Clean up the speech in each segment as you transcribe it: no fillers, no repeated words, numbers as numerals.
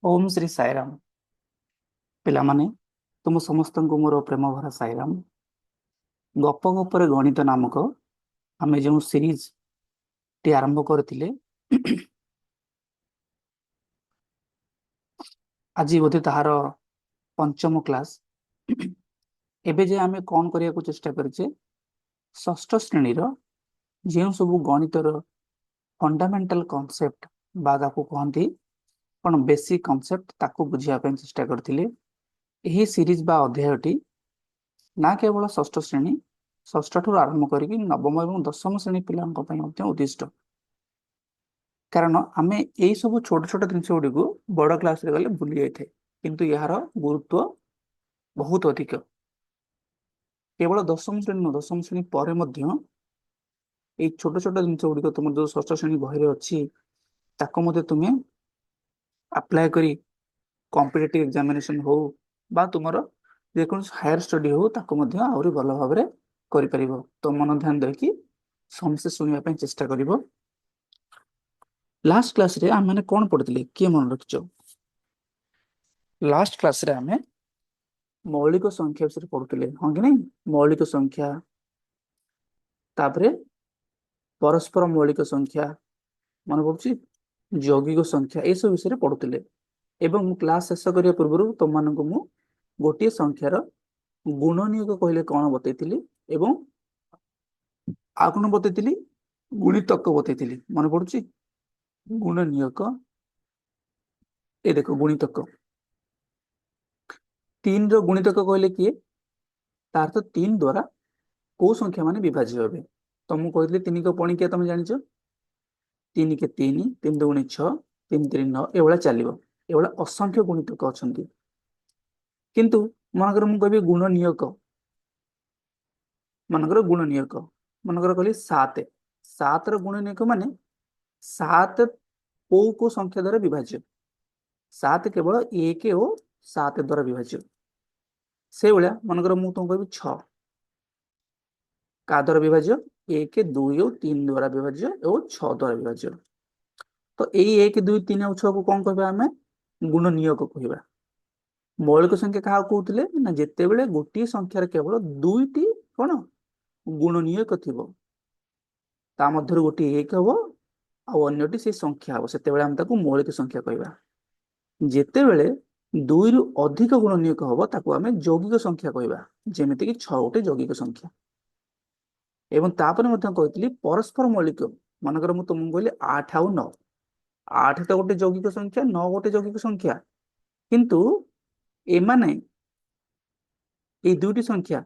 ओम श्री साईराम। पिलामाने तुम समस्त को मोर प्रेम भरा साईराम। गप गपर गणित नामक आमे जो सीरीज टी आरंभ करथिले आज बोधे ताहार पंचम क्लास। एबे जे आमे कौन करिया को चेष्टा करछे षष्ठ श्रेणी रो जे सब गणितर फंडामेंटल कांसेप्ट बा ताको कहंती कोन बेसिक कांसेप्ट ताको बुझिया पे चेष्टा करथिले। एही सीरीज बा अध्यायटी ना केवल षष्ठ श्रेणी षष्ठ ठू आरंभ करके नवम और दशम श्रेणी पिलांक पई मध्य उद्दिष्ट। कारण आमे एई सब छोट छोट जिनिस गुडी को बड़ क्लास रे गले भूली जाय थे, किंतु यार गुरुत्व बहुत अधिक। केवल दशम श्रेणी न दशम श्रेणी पर मध्य एई छोट छोट जिनिस गुडी को तुम जो षष्ठ श्रेणी बही रे अछि ताको मते तुमे अप्लाई करी कॉम्पिटिटिव एग्जामिनेशन हो बा तुमरो जे कोन हायर स्टडी हो ताको मध्य आउरी भलो भाबरे करि परिबो। तो मन ध्यान दे कि समसे सुनिया पे चेष्टा करिबो। लास्ट क्लास रे हम माने कोन पढितले के मन रखिचो? लास्ट क्लास रे हमें मौलिक संख्या विषय पढुतले, हां कि नहीं? मौलिक संख्या तापरे परस्पर मौलिक संख्या मन पडुची, यौगिक संख्या ए सब विषय पढुतले। एवं क्लास शेष करिया पूर्व तुम मान को मु गोटे संख्यार गुणनीयक कहले कौन बतैतिली एवं आ कोन बतैतिली गुणितक बतैतिली। मन पडुची गुणनीयक ए देखो गुणितक तीन रो गुणितक कहले किए तार तो तीन द्वारा को संख्या माने विभाज्य होबे। तुमको कहले तीन को पणी के तुम जानिचो तीन के तीन तीन दुगुणी 6 तीन तीन 9 एवला चलिबो। एवला असंख्य गुणितक अछंती, किंतु मनकर मु कहबी गुणनीयक। मनकर गुणनीयक मनकर कहली 7 7 रो गुणनीयक माने 7 को संख्या द्वारा विभाज्य। 7 केवल 1 और 7 द्वारा विभाज्य। से भलिया मनकर मु तुम कहबी 6 का द्वारा विभाज्य 1 2 और 3 द्वारा विभाज्य और 6 द्वारा विभाज्य। तो एई 1 2 3 और 6 को कोन कहबा हमें गुणनीयक कहबा। मौलिक संख्या कहा कहउतले ना जेते बेले गोटी संख्यार केवल दुईटी कोन गुणनीयक थिबो, ता मध्य गोटी 1 हबो आ अन्यटी से संख्या हबो, सेते बेले हम ताको मौलिक संख्या कहबा। जेते बेले दुई रु अधिक गुणनीयक हबो ताको हमें यौगिक संख्या कहबा, जेमिति कि 6 गोटे यौगिक संख्या। एवं तापर मध्य कहतली परस्पर मौलिक। मनकर मु तुमको कहली 8 और 9, 8 तो गोटे यौगिक संख्या 9 गोटे यौगिक संख्या, किंतु एमाने ए दुईटी संख्या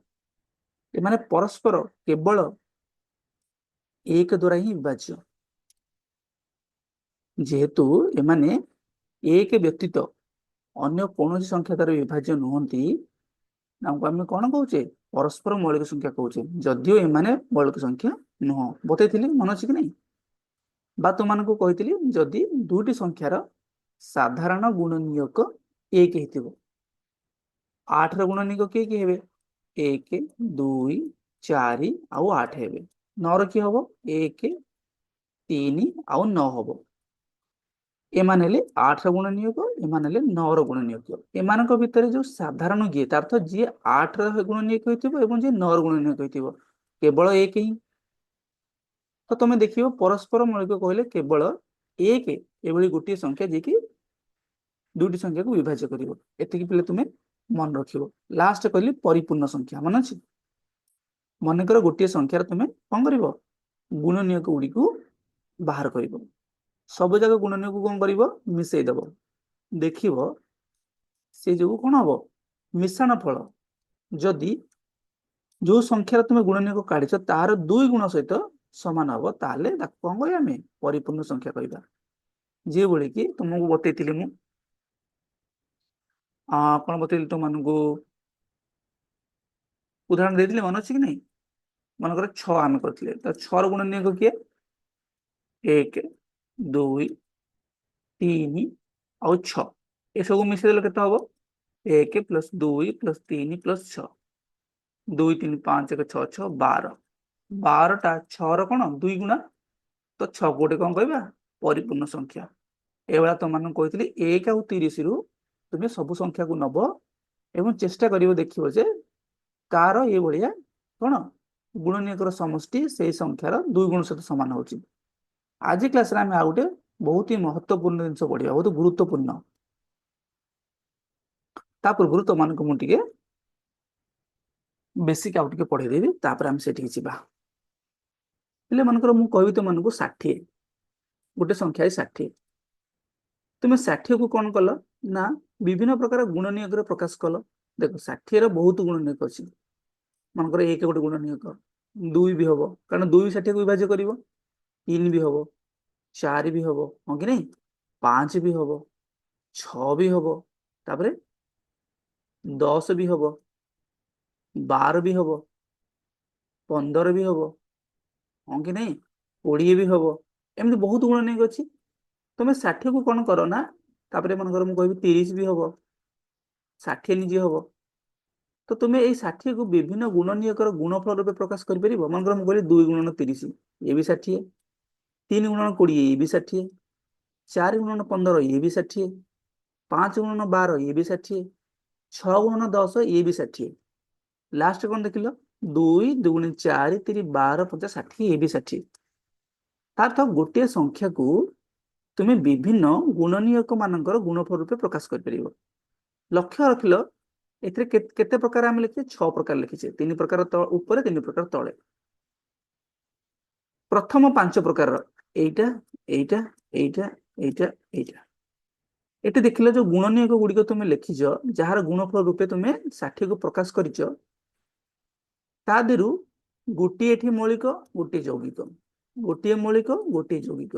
एमाने परस्पर केवल एक द्वारा ही विभाज्य। जेहेतु एमाने एक व्यतीत अन्य कौन संख्या द्वारा विभाज्य नुहंती आम कौन कहे परस्पर मौलिक संख्या कहे, जदियो एमाने मौलिक संख्या नुह। बतई मन अच्छी कि नहीं? बा तुम कही जदि दुईटी संख्यार साधारण गुणनीयक 1 हेतिबो, 8 रो गुणनीयक किए किए हेबे 1 2 4 आउ 8 हेबे। 9 रो कि हबो 1 3 आउ 9 हबो। एमान हेले 8 रो गुणनीयक, एमान हेले 9 रो गुणनीयक। एमानक भितरे जो साधारण किए तार तो जी 8 रो गुणनीयक होइतिबो एवं जे 9 रो गुणनीयक होइतिबो केवल 1 ही। तो तुम देखियो परस्पर मौलिक कहले केवल 1 एभली गोटे संख्या जे कि दुईटी संख्या को विभाज्य करिवो। एतिकी पिले तुमे मन रखिबो। लास्ट कहली परिपूर्ण संख्या मन अछि। मनकर गोटे संख्यार तुमे कोन करिवो गुणनीयक गुडी को बाहर करिवो। सब जगह गुणनीयक को कोन करिवो मिसई देबो। देखिवो से जो कोन हबो मिश्रण फल। जदि जो संख्यार तुमे गुणनीयक काढिछ तार 2 गुण सहित समान हबो ताले ताको कोन कहबा हमें परिपूर्ण संख्या कहबा। जे बोले कि तुमको बतैतिली मु कौन बतैली तुम मानू उदाहरण देती मन अच्छी कि नहीं? मनकर 6 आम करते तो 6 गुणनीयक किए 1 2 3 और 6 ये सब मिसेदेले केते हबो 1 प्लस 2 प्लस 3 प्लस 6 2 3 5 1 6 6 12 12 टा 6 रो कोन 2 गुणा। तो 6 गोटे कोन कहबा परिपूर्ण संख्या। ଏଭଳିଆ ତମମାନଙ୍କୁ କହିଥିଲି 1 ଆଉ 30 ରୁ ତୁମେ ସବୁ ସଂଖ୍ୟାକୁ ନବ ଏବଂ ଚେଷ୍ଟା କରିବ ଦେଖିବ ଯେ କାର ଏଇଭଳିଆ କଣ ଗୁଣନୀୟକର ସମଷ୍ଟି ସେଇ ସଂଖ୍ୟାର 2 ଗୁଣ ସହିତ ସମାନ ହଉଛି। ଆଜି କ୍ଲାସରେ ଆମେ ଆଉ ଗୋଟେ ବହୁତ ହି ମହତ୍ୱପୂର୍ଣ୍ଣ ଜିନିଷ ପଢିବା, ବହୁତ ଗୁରୁତ୍ୱପୂର୍ଣ୍ଣ। ତା ପୂର୍ବରୁ ତମମାନଙ୍କୁ ମୁଁ ଟିକେ ବେସିକ ଆଉ ଟିକେ ପଢେଇଦେବି, ତାପରେ ଆମେ ସେଠିକି ଯିବା। ହେଲେ ମନେକର ମୁଁ କହିବି ତମମାନଙ୍କୁ 60, ଗୋଟେ ସଂଖ୍ୟା 60। ତୁମେ 60 କୁ କଣ କଲ ନା ବିଭିନ୍ନ ପ୍ରକାର ଗୁଣନୀୟକରେ ପ୍ରକାଶ କଲ। ଦେଖ 60 ର ବହୁତ ଗୁଣନୀୟକ ଅଛି। ମନେକର 1 ଗୋଟେ ଗୁଣନୀୟକ, 2 ବି ହବ, କାରଣ 2 60 କୁ ବିଭାଜ୍ୟ କରିବ, 3 ବି ହବ, 4 ବି ହବ, ହଁ କି ନାଇଁ, 5 ବି ହବ, 6 ବି ହବ, ତାପରେ 10 ବି ହବ, 12 ବି ହବ, 15 ବି ହବ, ହଁ କି ନାଇଁ, 20 ବି ହବ। ଏମିତି ବହୁତ ଗୁଣନୀୟକ ଅଛି। ତମେ 60 କୁ କଣ କର ନା, ତାପରେ ମନେକର ମୁଁ କହିବି 30 ବି ହବ, 60 ନିଜେ ହବ, ତ ତୁମେ ଏଇ 60 କୁ ବିଭିନ୍ନ ଗୁଣନୀୟକର ଗୁଣଫଳ ରୂପେ ପ୍ରକାଶ କରିପାରିବ। ମନେକର ମୁଁ କହିଲି 2 ଗୁଣନ 30, ଇଏ ବି 60, 3 ଗୁଣନ 20, ଇଏ ବି 60, 4 ଗୁଣନ 15, ଇଏ ବି 60, 5 ଗୁଣନ 12, ଇଏ ବି 60, 6 ଗୁଣନ 10, ଇଏ ବି 60। ଲାଷ୍ଟ କଣ ଦେଖିଲ, 2 2 4 3 12 5 60, ଇଏ ବି 60। ତାର ଗୋଟିଏ ସଂଖ୍ୟାକୁ ତୁମେ ବିଭିନ୍ନ ଗୁଣନୀୟକ ମାନଙ୍କର ଗୁଣଫଳ ରୂପେ ପ୍ରକାଶ କରିପାରିବ। ଲକ୍ଷ୍ୟ ରଖିଲ, ଏଥିରେ କେତେ ପ୍ରକାର ଆମେ ଲେଖିଛେ, 6 ପ୍ରକାର ଲେଖିଛେ, 3 ପ୍ରକାର ଉପରେ, 3 ପ୍ରକାର ତଳେ। ପ୍ରଥମ 5 ପ୍ରକାରର ଏଇଟା, ଏଇଟା, ଏଇଟା, ଏଇଟା, ଏଇଟା। ଏଠି ଦେଖିଲ ଯୋଉ ଗୁଣନୀୟକ ଗୁଡିକ ତୁମେ ଲେଖିଛ, ଯାହାର ଗୁଣଫଳ ରୂପେ ତୁମେ 60 କୁ ପ୍ରକାଶ କରିଛ, ତା ଦେହରୁ ଗୋଟିଏ ଏଠି ମୌଳିକ, ଗୋଟିଏ ଯୌଗିକ, ଗୋଟିଏ ମୌଳିକ, ଗୋଟିଏ ଯୌଗିକ,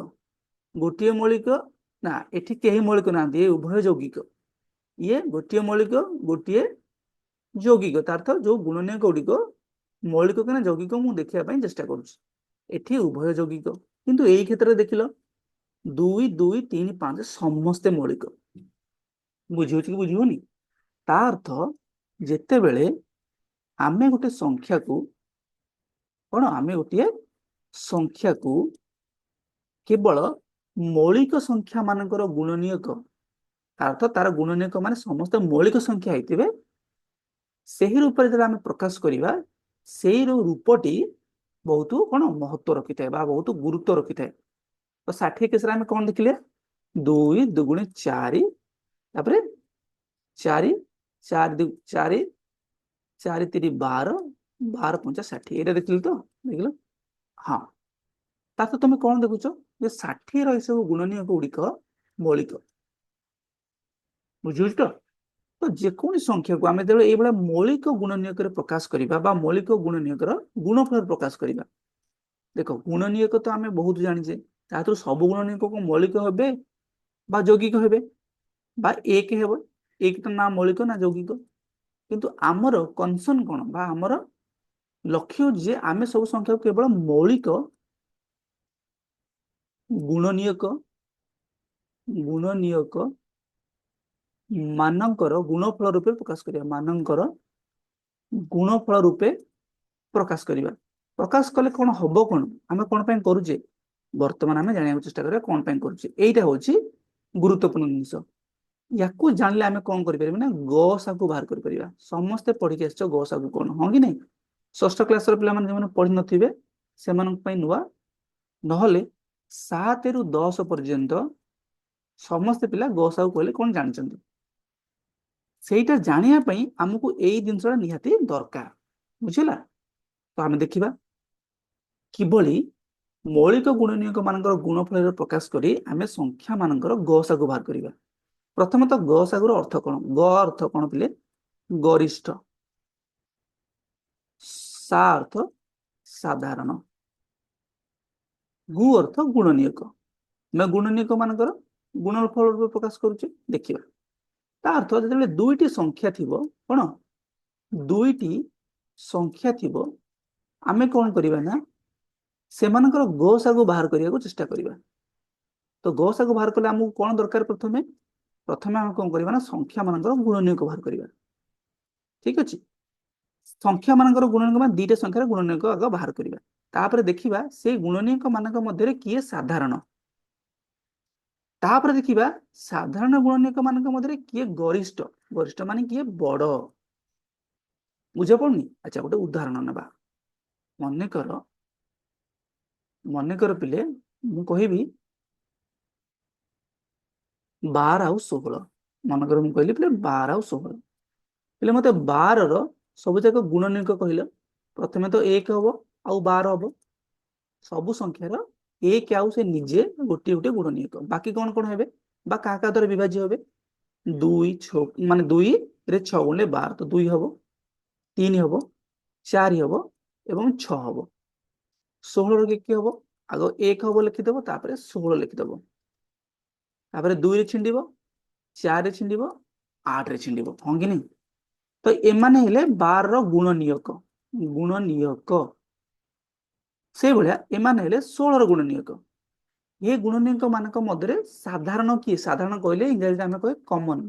ଗୋଟିଏ ମୌଳିକ, ନା ଏଠି କେହି ମୌଳିକ ନାହାନ୍ତି, ଏ ଉଭୟ ଯୌଗିକ। ଇଏ ଗୋଟିଏ ମୌଳିକ, ଗୋଟିଏ ଯୌଗିକ। ତାର ଅର୍ଥ ଯୋଉ ଗୁଣନୀୟକ ଗୁଡିକ ମୌଳିକ କି ନା ଯୌଗିକ ମୁଁ ଦେଖିବା ପାଇଁ ଚେଷ୍ଟା କରୁଛି। ଏଠି ଉଭୟ ଯୌଗିକ, କିନ୍ତୁ ଏଇ କ୍ଷେତ୍ରରେ ଦେଖିଲ 2 2 3 5 ସମସ୍ତେ ମୌଳିକ। ବୁଝିହଉଛି କି ବୁଝିବନି? ତା ଅର୍ଥ ଯେତେବେଳେ ଆମେ ଗୋଟେ ସଂଖ୍ୟାକୁ କଣ, ଆମେ ଗୋଟିଏ ସଂଖ୍ୟାକୁ କେବଳ ମୌଳିକ ସଂଖ୍ୟା ମାନଙ୍କର ଗୁଣନୀୟକ, ଅର୍ଥ ତାର ଗୁଣନୀୟକ ମାନେ ସମସ୍ତେ ମୌଳିକ ସଂଖ୍ୟା ହେଇଥିବେ, ସେହି ରୂପରେ ଯେତେବେଳେ ଆମେ ପ୍ରକାଶ କରିବା, ସେଇ ରୂପଟି ବହୁତ କଣ ମହତ୍ଵ ରଖିଥାଏ ବା ବହୁତ ଗୁରୁତ୍ୱ ରଖିଥାଏ। ତ 60 କେସରେ ଆମେ କଣ ଦେଖିଲେ, 2 2 4, ତାପରେ 4 4 4 4 3 12 12 5 60, ଏଇଟା ଦେଖିଲି ତ, ଦେଖିଲ? ହଁ। ତାକୁ ତମେ କଣ ଦେଖୁଛ, ଯେ 60 ର ଏସବୁ ଗୁଣନୀୟକ ଗୁଡିକ ମୌଳିକ। ବୁଝୁଛ ତ? ତ ଯେକୌଣସି ସଂଖ୍ୟାକୁ ଆମେ ଯେତେବେଳେ ଏଇଭଳିଆ ମୌଳିକ ଗୁଣନୀୟକରେ ପ୍ରକାଶ କରିବା ବା ମୌଳିକ ଗୁଣନୀୟକର ଗୁଣଫଳରେ ପ୍ରକାଶ କରିବା, ଦେଖ ଗୁଣନୀୟକ ତ ଆମେ ବହୁତ ଜାଣିଛେ, ତାଥିରୁ ସବୁ ଗୁଣନୀୟକ ମୌଳିକ ହେବେ ବା ଯୌଗିକ ହେବେ ବା 1 ହେବ, 1 ତ ନା ମୌଳିକ ନା ଯୌଗିକ। କିନ୍ତୁ ଆମର କନସର୍ନ କଣ, ବା ଆମର ଲକ୍ଷ୍ୟ ଯେ ଆମେ ସବୁ ସଂଖ୍ୟାକୁ କେବଳ ମୌଳିକ ଗୁଣନୀୟକ ମାନଙ୍କର ଗୁଣଫଳ ରୂପେ ପ୍ରକାଶ କରିବା, ମାନଙ୍କର ଗୁଣଫଳ ରୂପେ ପ୍ରକାଶ କରିବା। ପ୍ରକାଶ କଲେ କଣ ହବ, କଣ ଆମେ କଣ ପାଇଁ କରୁଛେ, ବର୍ତ୍ତମାନ ଆମେ ଜାଣିବାକୁ ଚେଷ୍ଟା କରିବା କଣ ପାଇଁ କରୁଛେ। ଏଇଟା ହଉଛି ଗୁରୁତ୍ୱପୂର୍ଣ୍ଣ ଜିନିଷ। ୟାକୁ ଜାଣିଲେ ଆମେ କଣ କରିପାରିବା ନା ଗସାକୁ ବାହାର କରିପାରିବା। ସମସ୍ତେ ପଢିକି ଆସିଛ ଗସାକୁ କଣ, ହଁ କି ନାଇଁ? ଷଷ୍ଠ କ୍ଲାସର ପିଲାମାନେ ଯେଉଁମାନେ ପଢିନଥିବେ ସେମାନଙ୍କ ପାଇଁ ନୂଆ, ନହେଲେ 7 ରୁ 10 ପର୍ଯ୍ୟନ୍ତ ସମସ୍ତେ ପିଲା ଗସାକୁ କହିଲେ କଣ ଜାଣିଛନ୍ତି। ସେଇଟା ଜାଣିବା ପାଇଁ ଆମକୁ ଏଇ ଜିନିଷଟା ନିହାତି ଦରକାର, ବୁଝିଲା? ତ ଆମେ ଦେଖିବା କିଭଳି ମୌଳିକ ଗୁଣନୀୟକ ମାନଙ୍କର ଗୁଣଫଳରେ ପ୍ରକାଶ କରି ଆମେ ସଂଖ୍ୟା ମାନଙ୍କର ଗସାକୁ ବାହାର କରିବା। ପ୍ରଥମତଃ ଗସାଗୁର ଅର୍ଥ କଣ? ଗ ଅର୍ଥ କଣ ପିଲେ? ଗରିଷ୍ଠ। ସା ଅର୍ଥ ସାଧାରଣ। ଗୁ ଅର୍ଥ ଗୁଣନୀୟକ। ଆମେ ଗୁଣନୀୟକ ମାନଙ୍କର ଗୁଣଫଳ ରୂପେ ପ୍ରକାଶ କରୁଛେ। ଦେଖିବା ତା ଅର୍ଥ, ଯେତେବେଳେ ଦୁଇଟି ସଂଖ୍ୟା ଥିବ, କଣ ଦୁଇଟି ସଂଖ୍ୟା ଥିବ, ଆମେ କଣ କରିବା ନା ସେମାନଙ୍କର ଗସାଗୁ ବାହାର କରିବାକୁ ଚେଷ୍ଟା କରିବା। ତ ଗସାଗୁ ବାହାର କଲେ ଆମକୁ କଣ ଦରକାର, ପ୍ରଥମେ ଆମେ କଣ କରିବା ନା ସଂଖ୍ୟା ମାନଙ୍କର ଗୁଣନୀୟକ ବାହାର କରିବା। ଠିକ ଅଛି, ସଂଖ୍ୟା ମାନଙ୍କର ଗୁଣନୀୟକ ମାନେ ଦିଟା ସଂଖ୍ୟାର ଗୁଣନୀୟକ ଆଗ ବାହାର କରିବା, ତାପରେ ଦେଖିବା ସେଇ ଗୁଣନୀୟକ ମାନଙ୍କ ମଧ୍ୟରେ କିଏ ସାଧାରଣ। तापर देखिबा साधारण गुणनीयक मानक मध्य किए गरिष्ठ गरिष्ठ माने किए बड़ बुझा पड़नी। अच्छा गोटे उदाहरण नबा मनेकर मनेकर पिले मु कहबी 12 ଆଉ 16 ମନେକର ମୁଁ କହିଲି ପିଲେ 12 ଆଉ 16 ପିଲେ ମତେ 12 ର ସବୁ ଯାକ ଗୁଣନୀୟକ କହିଲ। ପ୍ରଥମେ ତ 1 ହବ ଆଉ 12 ହବ ସବୁ ସଂଖ୍ୟାର 1 ଆଉ ସେ ନିଜେ ଗୋଟିଏ ଗୋଟିଏ ଗୁଣନୀୟକ ବାକି କଣ କଣ ହେବେ ବା କାହା କାହା ଦ୍ୱାରା ବିଭାଜ୍ୟ ହେବେ 2 6 ମାନେ 2 ରେ 6 ଗୁଣିଲେ 12 ତ 2 ହବ 3 ହବ 4 ହବ ଏବଂ 6 ହବ 16 ର କିଏ ହବ ଆଗ 1 ହବ ଲେଖିଦେବ ତାପରେ 16 ଲେଖିଦେବ ତାପରେ 2 ରେ ଛିଣ୍ଡିବ 4 ରେ ଛିଣ୍ଡିବ 8 ରେ ଛିଣ୍ଡିବ ହଁ କି नहीं। तो एमाने हेले 12 ର गुणनीयक से भलिया एमाने हेले 16 ର गुणनीयक ये गुणनीयक मानक मध्य साधारण किए साधारण कहले इंग्रजी आमे कहे कॉमन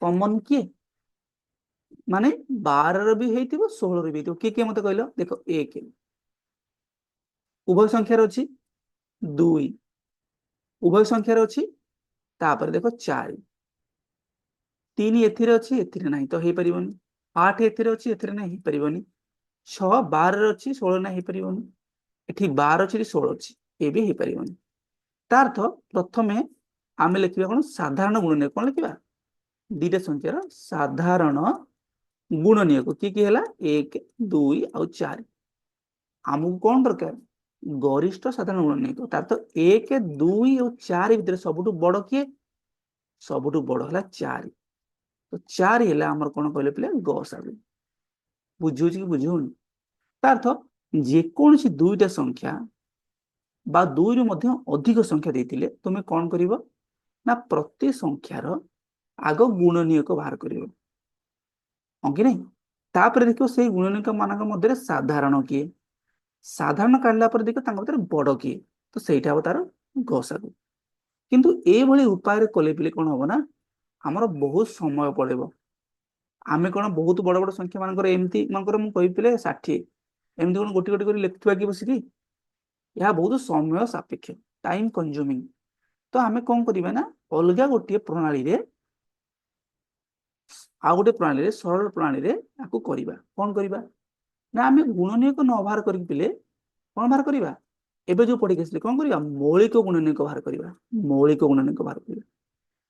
कॉमन किए माने 12 ର भी हेतिबो 16 ର भी हेतिबो किए किए मते कहलो देखो 1 उभय संख्या रे अछि 2 उभय संख्या रे अछि तापर देखो 4 3 एथिरे अछि एथिरे नाही तो हे परिबोनी 8 एथिरे अछि एथिरे नाही हे परिबोनी 6 12 रे अछि 16 नाही हे परिबोनी एठी 12 अछि 16 अछि ए भी हे परिबोनी तार्थ प्रथमे आमे लिखिबा कोन साधारण गुणनीयक कोन लिखिबा दीटा संख्यार साधारण गुणनीयक की हला 1 2 और 4 आमको कोन दरकार गरिष्ठ साधारण गुणनीयक तार्थ 1 2 और 4 भितर सबटु बड़ किए सबटु बड़ हला 4 तो 4 हेला हमर कोन कहले प्ले गसागु बुझुची कि बुझुनी तार्थ जे कोनसी दुईटा संख्या बा 2 रु मध्य अधिक संख्या देथिले तुमे कोन करिवो ना प्रति संख्यार आग गुणनीयक बाहर करिवो हो कि नहीं तापर देखो से गुणनीयक मानक मध्य साधारण किए साधारण काढला पर देखो तांग भीतर बड़ किए तो सेटा हो तार गसागु किंतु ए भली उपाय रे कले पिले कोन होबो ना हमर बहुत समय पड़ेबो आमे कोन बहुत बड़ बड़ संख्या मानकर एमती मानकर मु कहि पिले 60 एमती कोन गोटी गोटी कर लिखथुवा कि बसिकी यह बहुत समय सापेक्ष टाइम कंज्यूमिंग तो आमे कोन करिबा ना अलगा गोटी प्रणाली रे आ गोटे प्रणाली रे सरल प्रणाली रे आकु करिबा कोन करिबा ना आमे गुणनीयक न बाहर करि पिले कोन बाहर करिबा एबे जो पढि गेसले कोन करिबा मौलिक गुणनीयक बाहर करिबा मौलिक गुणनीयक बाहर करिबा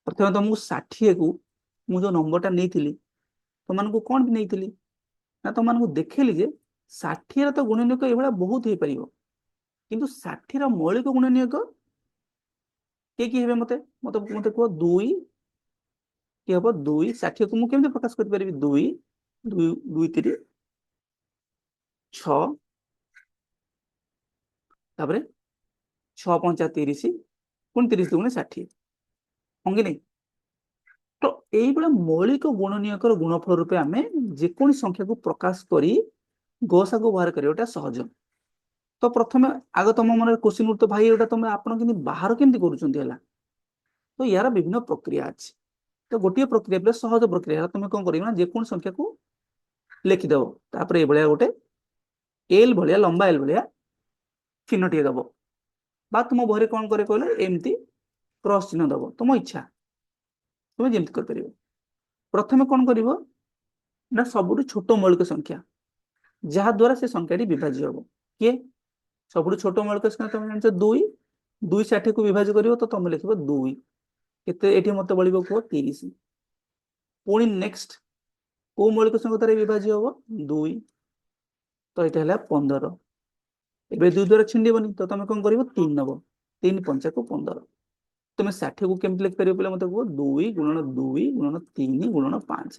प्रथमे तो मु 60 को मु जो नंबरटा नेइथिली तो मानको कोन भी नेइथिली ना तो मानको देखेली जे 60 रे तो गुणनीयक एबेला बहुत हे परिबो किंतु 60 रो मौलिक गुणनीयक के हेबे मते मते मते को 2 के हबो 2 60 को मु केमते प्रकाश कर परिबी 2 2 2 3 6 तापरे 6 5 30 पुन 30 गुणे 60 होंगे नहीं तो एई बळे मौलिक गुणनीयकर गुणफल रूपे आमे जे कोन संख्या को प्रकाश करी गसा को बाहर करियोटा सहज तो प्रथमे आग तुम मन क्वेश्चन तो भाई एटा तुम आपण किनि बाहर केमति करूचंती हला तो यार विभिन्न प्रक्रिया अछि तो गोटे प्रक्रिया पे सहज प्रक्रिया तुम कोन करियो ना जे कोन संख्या को लिखि देबो तापर ए बळिया गोटे एल भलिया लंबा एल भलिया चिन्हटिए दबो बा तुम बहरे कोन करे कहले एमती क्रॉस चिन्ह दबो तुम इच्छा तुम जेमति कर परिबो प्रथमे कोन करिवो ना सबुठु छोट मौलिक संख्या जहा द्वारा से संख्याटी विभाज्य होबो के सबुठु छोट मौलिक संख्या तुम जानछ 2 2 60 को विभाज्य करिवो तो तुम लिखिबो 2 केते एठी मते बळिबो को 30 पुणी नेक्स्ट को मौलिक संख्या तारे विभाज्य होबो 2 तो एटा हला 15 एबे 2 द्वारा छिंडिबोनी तो तुम कोन करिवो 3 नबो 3 5 को 15 तुम 60 को केमति लिख परिबो पले मते को 2 गुणन 2 गुणन 3 गुणन 5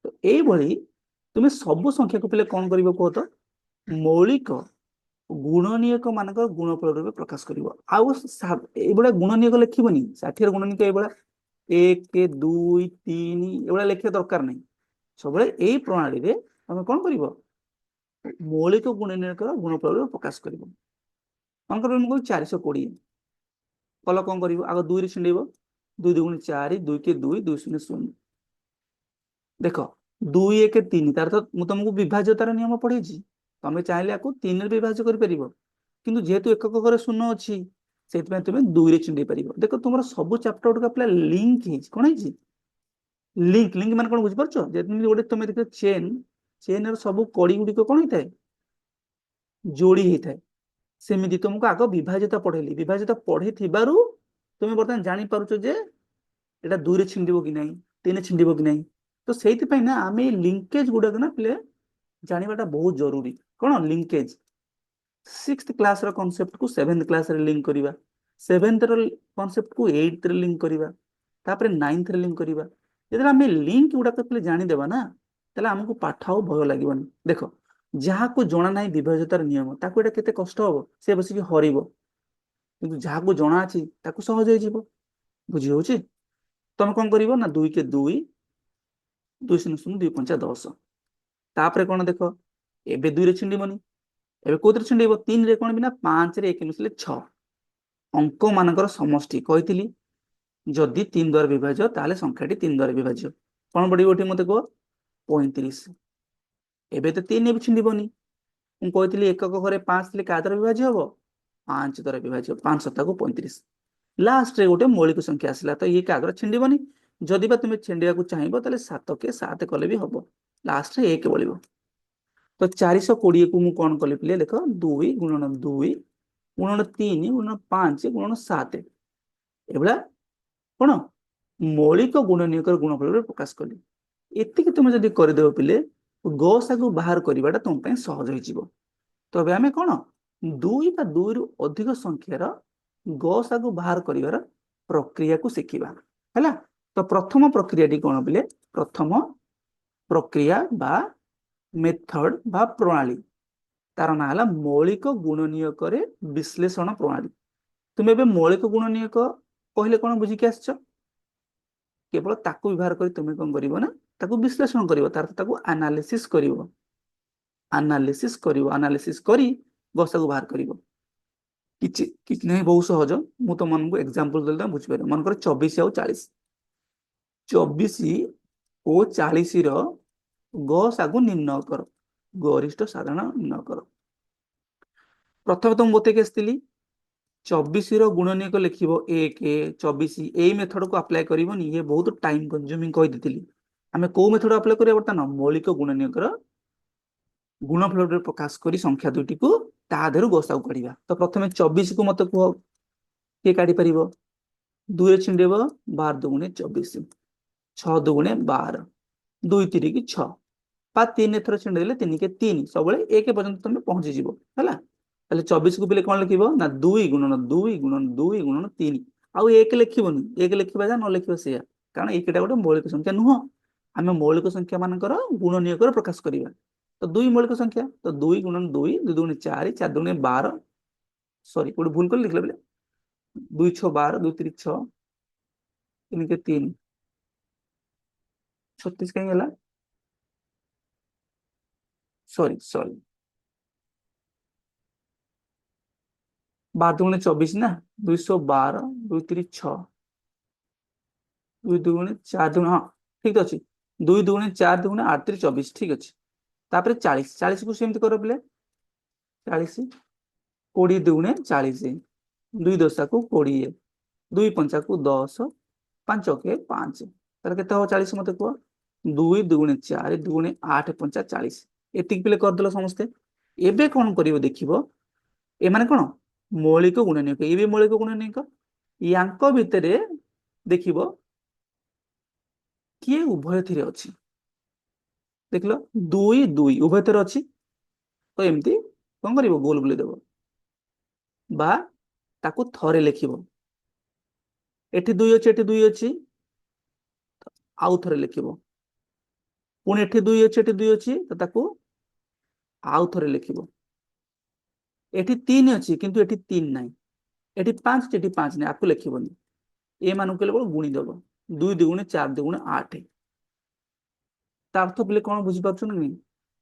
तो एई भली तुम सब संख्या को पले कोन करिवो को तो मौलिक गुणनीयक मानक गुणफल रूपे प्रकाश करिवो आउ एई बडा गुणनीयक लिखिबोनी 60 र गुणनीयक एई बडा 1 2 3 एई बडा लिखे दरकार नै सबले एई प्रणाली रे तुम कोन करिवो मौलिक गुणनीयक गुणफल रूपे प्रकाश करिवो मानकर हम को 420 कल कोन करिवो आग 2 रे छिंडेबो 2 2 4 2 के 2 2 0 0 देखो 2 1 3 तार तो मु तुमको विभाज्यतार नियम पढेछि तमे चाहिले आकु 3 रे विभाज्य करि परिबो किंतु जेहेतु एकक करे शून्य अछि ସେଇଥିପାଇଁ ତୁମେ 2 ରେ ଛିଣ୍ଡେଇ ପାରିବ। ଦେଖ ତୁମର ସବୁ ଚାପ୍ଟର ଗୁଡିକ ପିଲା ଲିଙ୍କ ହେଇଛି, କଣ ହେଇଛି? ଲିଙ୍କ। ଲିଙ୍କ ମାନେ କଣ ବୁଝିପାରୁଛ? ଯେମିତି ଗୋଟେ ତୁମେ ଦେଖ ଚେନ ର ସବୁ କଡି ଗୁଡିକ କଣ ହେଇଥାଏ? ଯୋଡି ହେଇଥାଏ। ସେମିତି ତୁମକୁ ଆଗ ବିଭାଜିତ ପଢେଇଲି, ବିଭାଜିତ ପଢେଇଥିବାରୁ ତୁମେ ବର୍ତ୍ତମାନ ଜାଣିପାରୁଛ ଯେ ଏଟା 2 ରେ ଛିଣ୍ଡିବ କି ନାହିଁ, 3 ରେ ଛିଣ୍ଡିବ କି ନାହିଁ। ତ ସେଇଥିପାଇଁ ନା ଆମେ ଏଇ ଲିଙ୍କେଜ ଗୁଡାକ ନା ପିଲେ ଜାଣିବାଟା ବହୁତ ଜରୁରୀ। କଣ ଲିଙ୍କେଜ? 6th କ୍ଲାସ ର କନସେପ୍ଟ କୁ 7th କ୍ଲାସ ରେ ଲିଙ୍କ କରିବା, 7th ର କନସେପ୍ଟ କୁ 8th ରେ ଲିଙ୍କ କରିବା, ତାପରେ 9th ରେ ଲିଙ୍କ କରିବା। ଯେତେବେଳେ ଆମେ ଲିଙ୍କ ଗୁଡାକ ପିଲେ ଜାଣିଦେବା ନା, ତାହେଲେ ଆମକୁ ପାଠ ଆଉ ଭୟ ଲାଗିବନି। ଦେଖ, ଯାହାକୁ ଜଣା ନାହିଁ ବିଭାଜତାର ନିୟମ, ତାକୁ ଏଇଟା କେତେ କଷ୍ଟ ହବ, ସେ ବସିକି ହରିବ। କିନ୍ତୁ ଯାହାକୁ ଜଣା ଅଛି ତାକୁ ସହଜ ହେଇଯିବ। ବୁଝି ହଉଛି? ତମେ କଣ କରିବ ନା 2 କେ 2, 2 ଶୂନ ଶୂନ 2 ପଞ୍ଚା 10। ତାପରେ କଣ ଦେଖ, ଏବେ 2 ରେ ଛିଣ୍ଡିବନି, ଏବେ କୋଉଥିରେ ଛିଣ୍ଡେଇବ? 3 ରେ କଣ ବି ନା 5 ରେ 1 ମିଶିଲେ 6। ଅଙ୍କ ମାନଙ୍କର ସମଷ୍ଟି କହିଥିଲି, ଯଦି 3 ଦ୍ୱାରା ବିଭାଜ୍ୟ ତାହେଲେ ସଂଖ୍ୟାଟି 3 ଦ୍ୱାରା ବିଭାଜ୍ୟ। କଣ ପଡିବ ଏଠି ମତେ କୁହ? 35। ଏବେ ତ 3 ବି ଛିଣ୍ଡିବନି। ମୁଁ କହିଥିଲି ଏକକ ଘରେ 5 ଥିଲେ କାହା ଦ୍ୱାରା ବିଭାଜ୍ୟ ହବ? 5 ଦ୍ୱାରା ବିଭାଜ୍ୟ। 5 ସତାକୁ 35। ଲାଷ୍ଟରେ ଗୋଟେ ମୌଳିକ ସଂଖ୍ୟା ଆସିଲା, ତ ଇଏ କାହା ଦ୍ୱାରା ଛିଣ୍ଡିବନି। ଯଦି ବା ତୁମେ ଛିଣ୍ଡିବାକୁ ଚାହିଁବ ତାହେଲେ 7 କେ 7 କଲେ ବି ହବ, ଲାଷ୍ଟରେ 1 ବଳିବ। ତ 420 କୁ ମୁଁ କଣ କଲି ପିଲେ? ଦେଖ, 2 ଗୁଣନ 2 ଗୁଣନ 3 ଗୁଣନ 5 ଗୁଣନ 7, ଏଭଳିଆ କଣ ମୌଳିକ ଗୁଣନୀୟକର ଗୁଣଫଳରେ ପ୍ରକାଶ କଲି। ଏତିକି ତୁମେ ଯଦି କରିଦେବ ପିଲେ, ଗସାକୁ ବାହାର କରିବାଟା ତୁମ ପାଇଁ ସହଜ ହେଇଯିବ। ତବେ ଆମେ କଣ 2 ବା 2 ରୁ ଅଧିକ ସଂଖ୍ୟାର ଗସାକୁ ବାହାର କରିବାର ପ୍ରକ୍ରିୟାକୁ ଶିଖିବା ହେଲା। ତ ପ୍ରଥମ ପ୍ରକ୍ରିୟାଟି କଣ ପିଲେ? ପ୍ରଥମ ପ୍ରକ୍ରିୟା ବା ମେଥଡ ବା ପ୍ରଣାଳୀ, ତାର ନାଁ ହେଲା ମୌଳିକ ଗୁଣନୀୟକରେ ବିଶ୍ଳେଷଣ ପ୍ରଣାଳୀ। ତୁମେ ଏବେ ମୌଳିକ ଗୁଣନୀୟକ କହିଲେ କଣ ବୁଝିକି ଆସିଛ? କେବଳ ତାକୁ ବ୍ୟବହାର କରି ତୁମେ କଣ କରିବ ନା ତାକୁ ବିଶ୍ଳେଷଣ କରିବ, ତାର ତାକୁ ଆନାଲିସିସ୍ କରିବ। ଆନାଲିସିସ୍ କରି ଗସାକୁ ବାହାର କରିବ। କିଛି କିଛି ନାହିଁ, ବହୁତ ସହଜ। ମୁଁ ତମମାନଙ୍କୁ ଏକ୍ସାମ୍ପଲ ଦେଲେ ତମେ ବୁଝିପାରିବ। ମନେକର 24 ଆଉ 40, 24 ଓ 40 ର ଗସାକୁ ନିର୍ଣ୍ଣୟ କର, ଗରିଷ୍ଠ ସାଧାରଣ ନିର୍ଣ୍ଣୟ କର। ପ୍ରଥମେ ତ ମୁଁ ବତେଇକି ଆସିଥିଲି 24 ର ଗୁଣନୀୟକ ଲେଖିବ 1 24। ଏଇ ମେଥଡକୁ ଆପ୍ଲାଏ କରିବନି, ଇଏ ବହୁତ ଟାଇମ କନଜ୍ୟୁମିଂ କହିଦେଇଥିଲି। ଆମେ କୋଉ ମେଥଡ ଆପ୍ଲାଏ କରିବା ବର୍ତ୍ତମାନ? ମୌଳିକ ଗୁଣନୀୟକର ଗୁଣଫଳରେ ପ୍ରକାଶ କରି ସଂଖ୍ୟା ଦୁଇଟିକୁ ତା ଦେହରୁ ଗସାକୁ କାଢିବା। ତ ପ୍ରଥମେ 24 କୁ ମତେ କୁହ କିଏ କାଢି ପାରିବ? 2 ରେ ଛିଣ୍ଡେଇବ, 12 ଦୁଗୁଣେ 24, 6 ଦୁଗୁଣେ 12, 2 3 କି 6, ବା 3 ଥର ଛିଣ୍ଡେଇଲେ 3 କେ 3, ସବୁବେଳେ 1 ପର୍ଯ୍ୟନ୍ତ ତମେ ପହଞ୍ଚିଯିବ ହେଲା। ତାହେଲେ 24 କୁ ପିଲେ କଣ ଲେଖିବ ନା 2 ଗୁଣନ 2 ଗୁଣନ 2 ଗୁଣନ 3। ଆଉ 1 ଲେଖିବନି, 1 ଲେଖିବା ଯା ନ ଲେଖିବ ସେଇଆ, କାରଣ ଏଇଟା ଗୋଟେ ମୌଳିକ ସଂଖ୍ୟା ନୁହଁ। ଆମେ ମୌଳିକ ସଂଖ୍ୟା ମାନଙ୍କର ଗୁଣନୀୟକରେ ପ୍ରକାଶ କରିବା। ତ 2 ମୌଳିକ ସଂଖ୍ୟା, ତ 2 ଗୁଣନ 2, 2 ଦୁଗୁଣେ 4, 4 ଦୁଗୁଣେ 12, ସରି ଗୋଟେ ଭୁଲ କରି ଲେଖିଲା, 2 6 12, 2 3 6, 3 के 3 36 कहीं गला, सॉरी सॉरी, 12 दुगुणे 24 ना, 212, 2 3 6, 2 दुगुणे 4 दुगुणे, हाँ ठीक अच्छे, 2 दुगुणे 4 दुगुणे 8 3 24, ठीक अच्छे। तापर 40, 40 को सेमती कर पिले, 40 20 दुगुणे 40, 2 दशा को 20, 2 पंचा को 10, 5 के 5, तार केते हो 40 मते को 2 दुगुणे 4 दुगुणे 8 पंचा 40। एतिक पिले कर देलो समस्ते। एबे कोन करिवो देखिवो, ए माने कोन मौलिक गुणनयक, ए भी मौलिक गुणनयक। यांको भितरे देखिवो किए उभय थिरे अछि, देखलो 2 2 उभय थिरे अछि। तो एमती कोन करिवो गोल बुले देबो, बा ताकू थरे लिखिबो। एठी 2 अछि, एठी 2 अछि, आउ थरे लिखिबो। पुणी एठी 2 अछि, एठी 2 अछि, तो ताकू आउ थरे लिखिबो। एठी 3 अछि किंतु एठी 3 नाही, एठी 5 एठी 5 नाही, आकू लिखिबोनी। ए मानु केवल गुणी देबो, 2 दुगुणे 4 दुगुणे 8। ता अर्थ पिले कोन बुझी पाछो नै?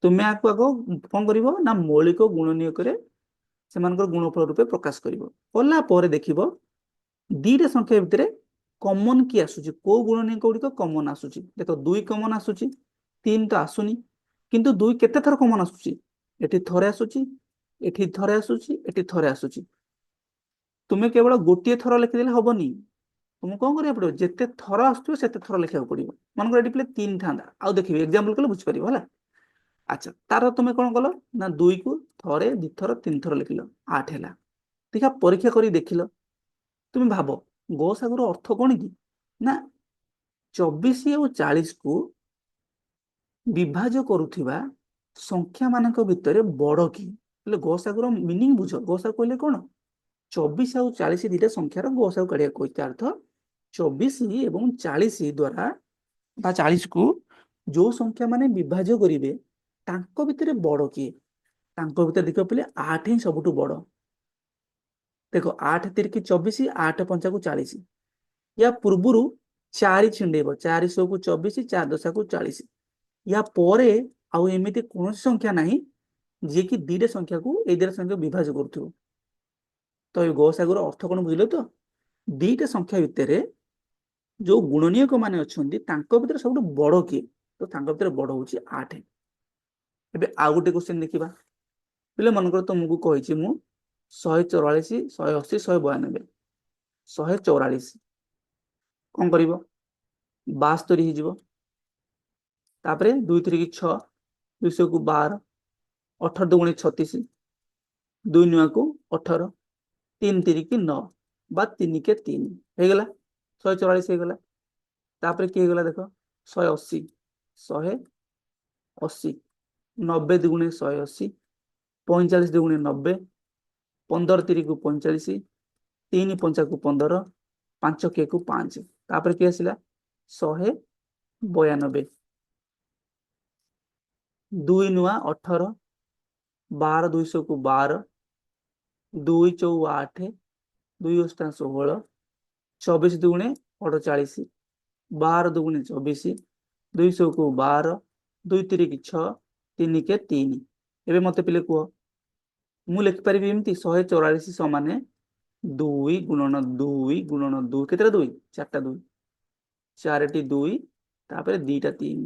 तुमे आकू आगो कोन करिवो ना मौलिक गुणनीयकरे सेमानकर गुणफल रूपे प्रकाश करिवो। कोला परे देखिवो दीटा संख्या भितरे कॉमन की आसुची, को गुणनीयक गुड़िक कॉमन आसुची। देखो 2 कॉमन आसुची, 3 तो आसुनी, किंतु 2 केते थर कॉमन आसुची? एठी थरे आसुची, एठी थरे आसुची, एठी थरे आसुची। ତୁମେ କେବଳ ଗୋଟିଏ ଥର ଲେଖିଦେଲେ ହବନି, ତୁମକୁ କଣ କରିବାକୁ ପଡିବ, ଯେତେ ଥର ଆସୁଥିବ ସେତେ ଥର ଲେଖିବାକୁ ପଡିବ। ମନେକର ଏଠି ପିଲେ 3 ଥାନ୍ତା, ଆଉ ଦେଖିବି ଏକ୍ସାମ୍ପଲ କଲେ ବୁଝିପାରିବ ହେଲା। ଆଚ୍ଛା, ତାର ତୁମେ କଣ କଲ ନା 2 କୁ ଥରେ 2 ଥର 3 ଥର ଲେଖିଲ, 8 ହେଲା। ଦେଖିଆ ପରୀକ୍ଷା କରି ଦେଖିଲ, ତୁମେ ଭାବ ଗସାଗୁର ଅର୍ଥ କଣ କି, ନା 24 ଆଉ 40 କୁ ବିଭାଜ୍ୟ କରୁଥିବା ସଂଖ୍ୟା ମାନଙ୍କ ଭିତରେ ବଡ କି? ହେଲେ ଗସାଗୁର ମିନିଂ ବୁଝ, ଗସାଗୁ କହିଲେ କଣ, 24 ଆଉ 40 ଦିଟା ସଂଖ୍ୟାର ଗସାଗୁ କାଢିବାକୁ କହିଛି। ଅର୍ଥ 24 ଏବଂ 40 ଦ୍ଵାରା ବା 40 କୁ ଯୋଉ ସଂଖ୍ୟା ମାନେ ବିଭାଜ୍ୟ କରିବେ ତାଙ୍କ ଭିତରେ ବଡ କିଏ? ତାଙ୍କ ଭିତରେ ଦେଖିବାକୁ ପଇଲେ 8 ହିଁ ସବୁଠୁ ବଡ। ଦେଖ 8 ତିରିକି 24, 8 ପଞ୍ଚାକୁ 40, ୟା ପୂର୍ବରୁ 4 ଛିଣ୍ଡେଇବ, 4 ଶହକୁ 24, 4 ଦଶାକୁ 40। ୟା ପରେ ଆଉ ଏମିତି କୌଣସି ସଂଖ୍ୟା ନାହିଁ ଯିଏକି ଦିଟା ସଂଖ୍ୟାକୁ ଏଇ ଦିଟା ସଂଖ୍ୟା ବିଭାଜ୍ୟ କରୁଥିବ। ତ ଏଇ ଗସାଗୁର ଅର୍ଥ କଣ ବୁଝିଲ ତ, ଦିଟା ସଂଖ୍ୟା ଭିତରେ ଯୋଉ ଗୁଣନୀୟକ ମାନେ ଅଛନ୍ତି ତାଙ୍କ ଭିତରେ ସବୁଠୁ ବଡ କିଏ, ତ ତାଙ୍କ ଭିତରେ ବଡ ହଉଛି 8। ଏବେ ଆଉ ଗୋଟେ କ୍ୱେଶ୍ଚନ ଦେଖିବା। ପିଲେ ମନେକର ତମକୁ କହିଛି ମୁଁ 144, 180, 192, 144 କଣ କରିବ, 72 ହେଇଯିବ। ତାପରେ 2 3 6, 200 କୁ 12, 18 ଦୁଗୁଣେ 36, 2 ନୂଆକୁ 18, 3 3 9 ବା 3 କେ 3 ହେଇଗଲା, 144 ହେଇଗଲା। ତାପରେ কি ହେଇଗଲା ଦେଖ, 180, 180, 90 ଦୁଗୁଣେ 180, 45 ଦୁଗୁଣେ 90, 15 3 କୁ 45, 3 5 କୁ 15, 5 କେ କୁ 5। ତାପରେ কি ଆସିଲା 192, 2 ନୂଆ 18, 12 200 କୁ 12, 2 4 8, 2 8 16, 24 ଦୁଗୁଣେ 48, 12 ଦୁଗୁଣେ 24, 200 କୁ 12, 2 3 6, 3 କେ 3। ଏବେ ମତେ ପିଲେ କୁହ, ମୁଁ ଲେଖିପାରିବି ଏମିତି 144 ସମାନେ 2 ଗୁଣନ 2 ଗୁଣନ 2, କେତେଟା 2, 4ଟା 2, 4ଟି 2, ତାପରେ 2ଟା 3।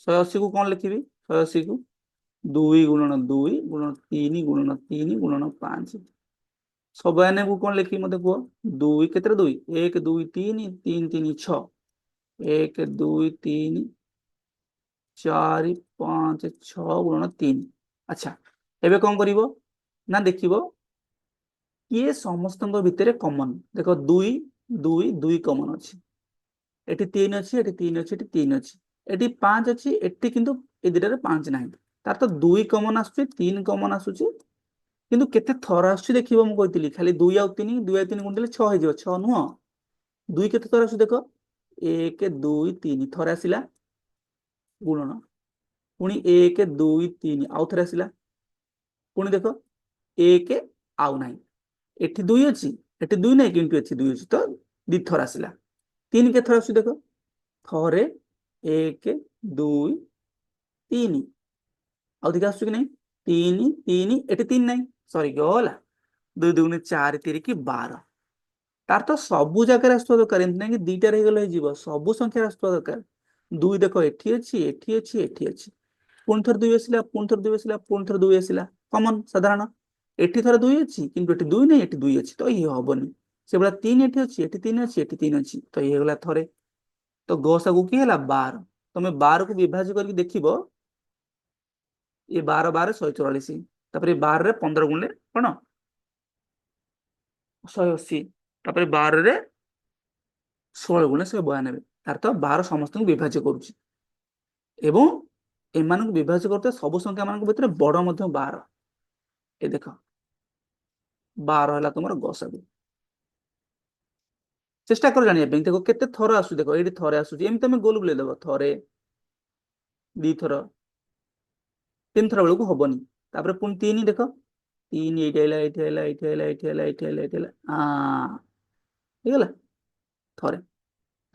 180 କୁ କଣ ଲେଖିବି, 180 କୁ 2 ଗୁଣନ 2 ଗୁଣନ 3 ଗୁଣନ 3 ଗୁଣନ 5। 92 କୁ କଣ ଲେଖିବି ମତେ କୁହ, 2 କେତେଟା 2, 1 2 3, 3 3 6, 1 2 3 4 5 6 ଗୁଣନ 3। ଆଚ୍ଛା, ଏବେ କଣ କରିବ ନା ଦେଖିବ କିଏ ସମସ୍ତଙ୍କ ଭିତରେ କମନ। ଦେଖ 2 2 2 କମନ ଅଛି, ଏଠି 3 ଅଛି, ଏଠି 3 ଅଛି, ଏଠି 3 ଅଛି, ଏଠି 5 ଅଛି, ଏଠି କିନ୍ତୁ ଏ ଦିଟାରେ 5 ନାହିଁ। ତାର ତ 2 କମନ ଆସୁଛି, 3 କମନ ଆସୁଛି, କିନ୍ତୁ କେତେ ଥର ଆସୁଛି ଦେଖିବ। ମୁଁ କହିଥିଲି ଖାଲି 2 ଆଉ 3, 2 ଆଉ 3 ଗୁଣିଦେଲେ 6 ହେଇଯିବ, 6 ନୁହଁ, 2 କେତେ ଥର ଆସୁଛି ଦେଖ, 1 2 3 ଥରେ ଆସିଲା ଗୁଣନ, ପୁଣି 1 2 3 ଆଉ ଥରେ ଆସିଲା, ପୁଣି ଦେଖ 1 ଆଉ ନାହିଁ, ଏଠି 2 ଅଛି, ଏଠି 2 ନାହିଁ, କିନ୍ତୁ ଏଠି 2 ଅଛି, ତ 2 ଥର ଆସିଲା। 3 କେତେ ଥର ଆସୁଛି ଦେଖ, ଥରେ 1 2 3, ଆଉ ଅଧିକା ଆସୁଛି କି ନାହିଁ, 3 3, ଏଠି 3 ନାହିଁ, ସରି ଗଲା, 2 2 4 3 12। ତାର ତ ସବୁ ଜାଗାରେ ଆସୁଥିବା ଦରକାର, ଏମିତି ନାହିଁ କି ଦିଟାରେ ହେଇଗଲେ ହେଇଯିବ, ସବୁ ସଂଖ୍ୟାରେ ଆସୁଥିବା ଦରକାର। 2 ଦେଖ ଏଠି ଅଛି, ଏଠି ଅଛି, ଏଠି ଅଛି, ପୁଣି ଥରେ 2 ଆସିଲା, ପୁଣି ଥରେ 2 ଆସିଲା, ପୁଣି ଥରେ 2 ଆସିଲା, କମନ ସାଧାରଣ। ଏଠି ଥରେ 2 ଅଛି, କିନ୍ତୁ ଏଠି 2 ନାହିଁ, ଏଠି 2 ଅଛି, ତ ଇଏ ହବନି। ସେଭଳିଆ 3 ଏଠି ଅଛି, ଏଠି 3 ଅଛି, ଏଠି 3 ଅଛି, ତ ଇଏ ହେଇଗଲା ଥରେ। ତ ଗସାଗୁ କି ହେଲା 12। ତମେ 12 କୁ ବିଭାଜ୍ୟ କରିକି ଦେଖିବ, ये 12 12 144, ତାପରେ 12 ରେ 15 ଗୁଣିଲେ କଣ 180, ତାପରେ 12 ରେ 16 ଗୁଣିଲେ 192। ତାର ତ 12 ସମସ୍ତଙ୍କୁ ବିଭାଜ୍ୟ କରୁଛି, ଏବଂ ଏମାନଙ୍କୁ ବିଭାଜ୍ୟ କରୁଥିବା ସବୁ ସଂଖ୍ୟା ମାନଙ୍କ ଭିତରେ ବଡ ମଧ୍ୟ 12। ଏ ଦେଖ 12 ହେଲା ତୁମର ଗସାଗୁ। ଚେଷ୍ଟା କର ଜାଣିବା ପାଇଁ, ଦେଖ କେତେ ଥର ଆସୁଛି, ଦେଖ ଏଇଠି ଥରେ ଆସୁଛି, ଏମିତି ତମେ ଗୋଲ ବୁଲେଇ ଦେବ, ଥରେ 2 ଥର 3 ଥର ବେଳକୁ ହବନି। ତାପରେ ପୁଣି 3 ଦେଖ, 3 ଏଇଠି ହେଲା, ଏଇଠି ହେଲା, ଏଇଠି ହେଲା, ଏଇଠି ହେଲା, ଏଇଠି ହେଲା, ଏଇଠି ହେଲା, ହେଇଗଲା ଥରେ।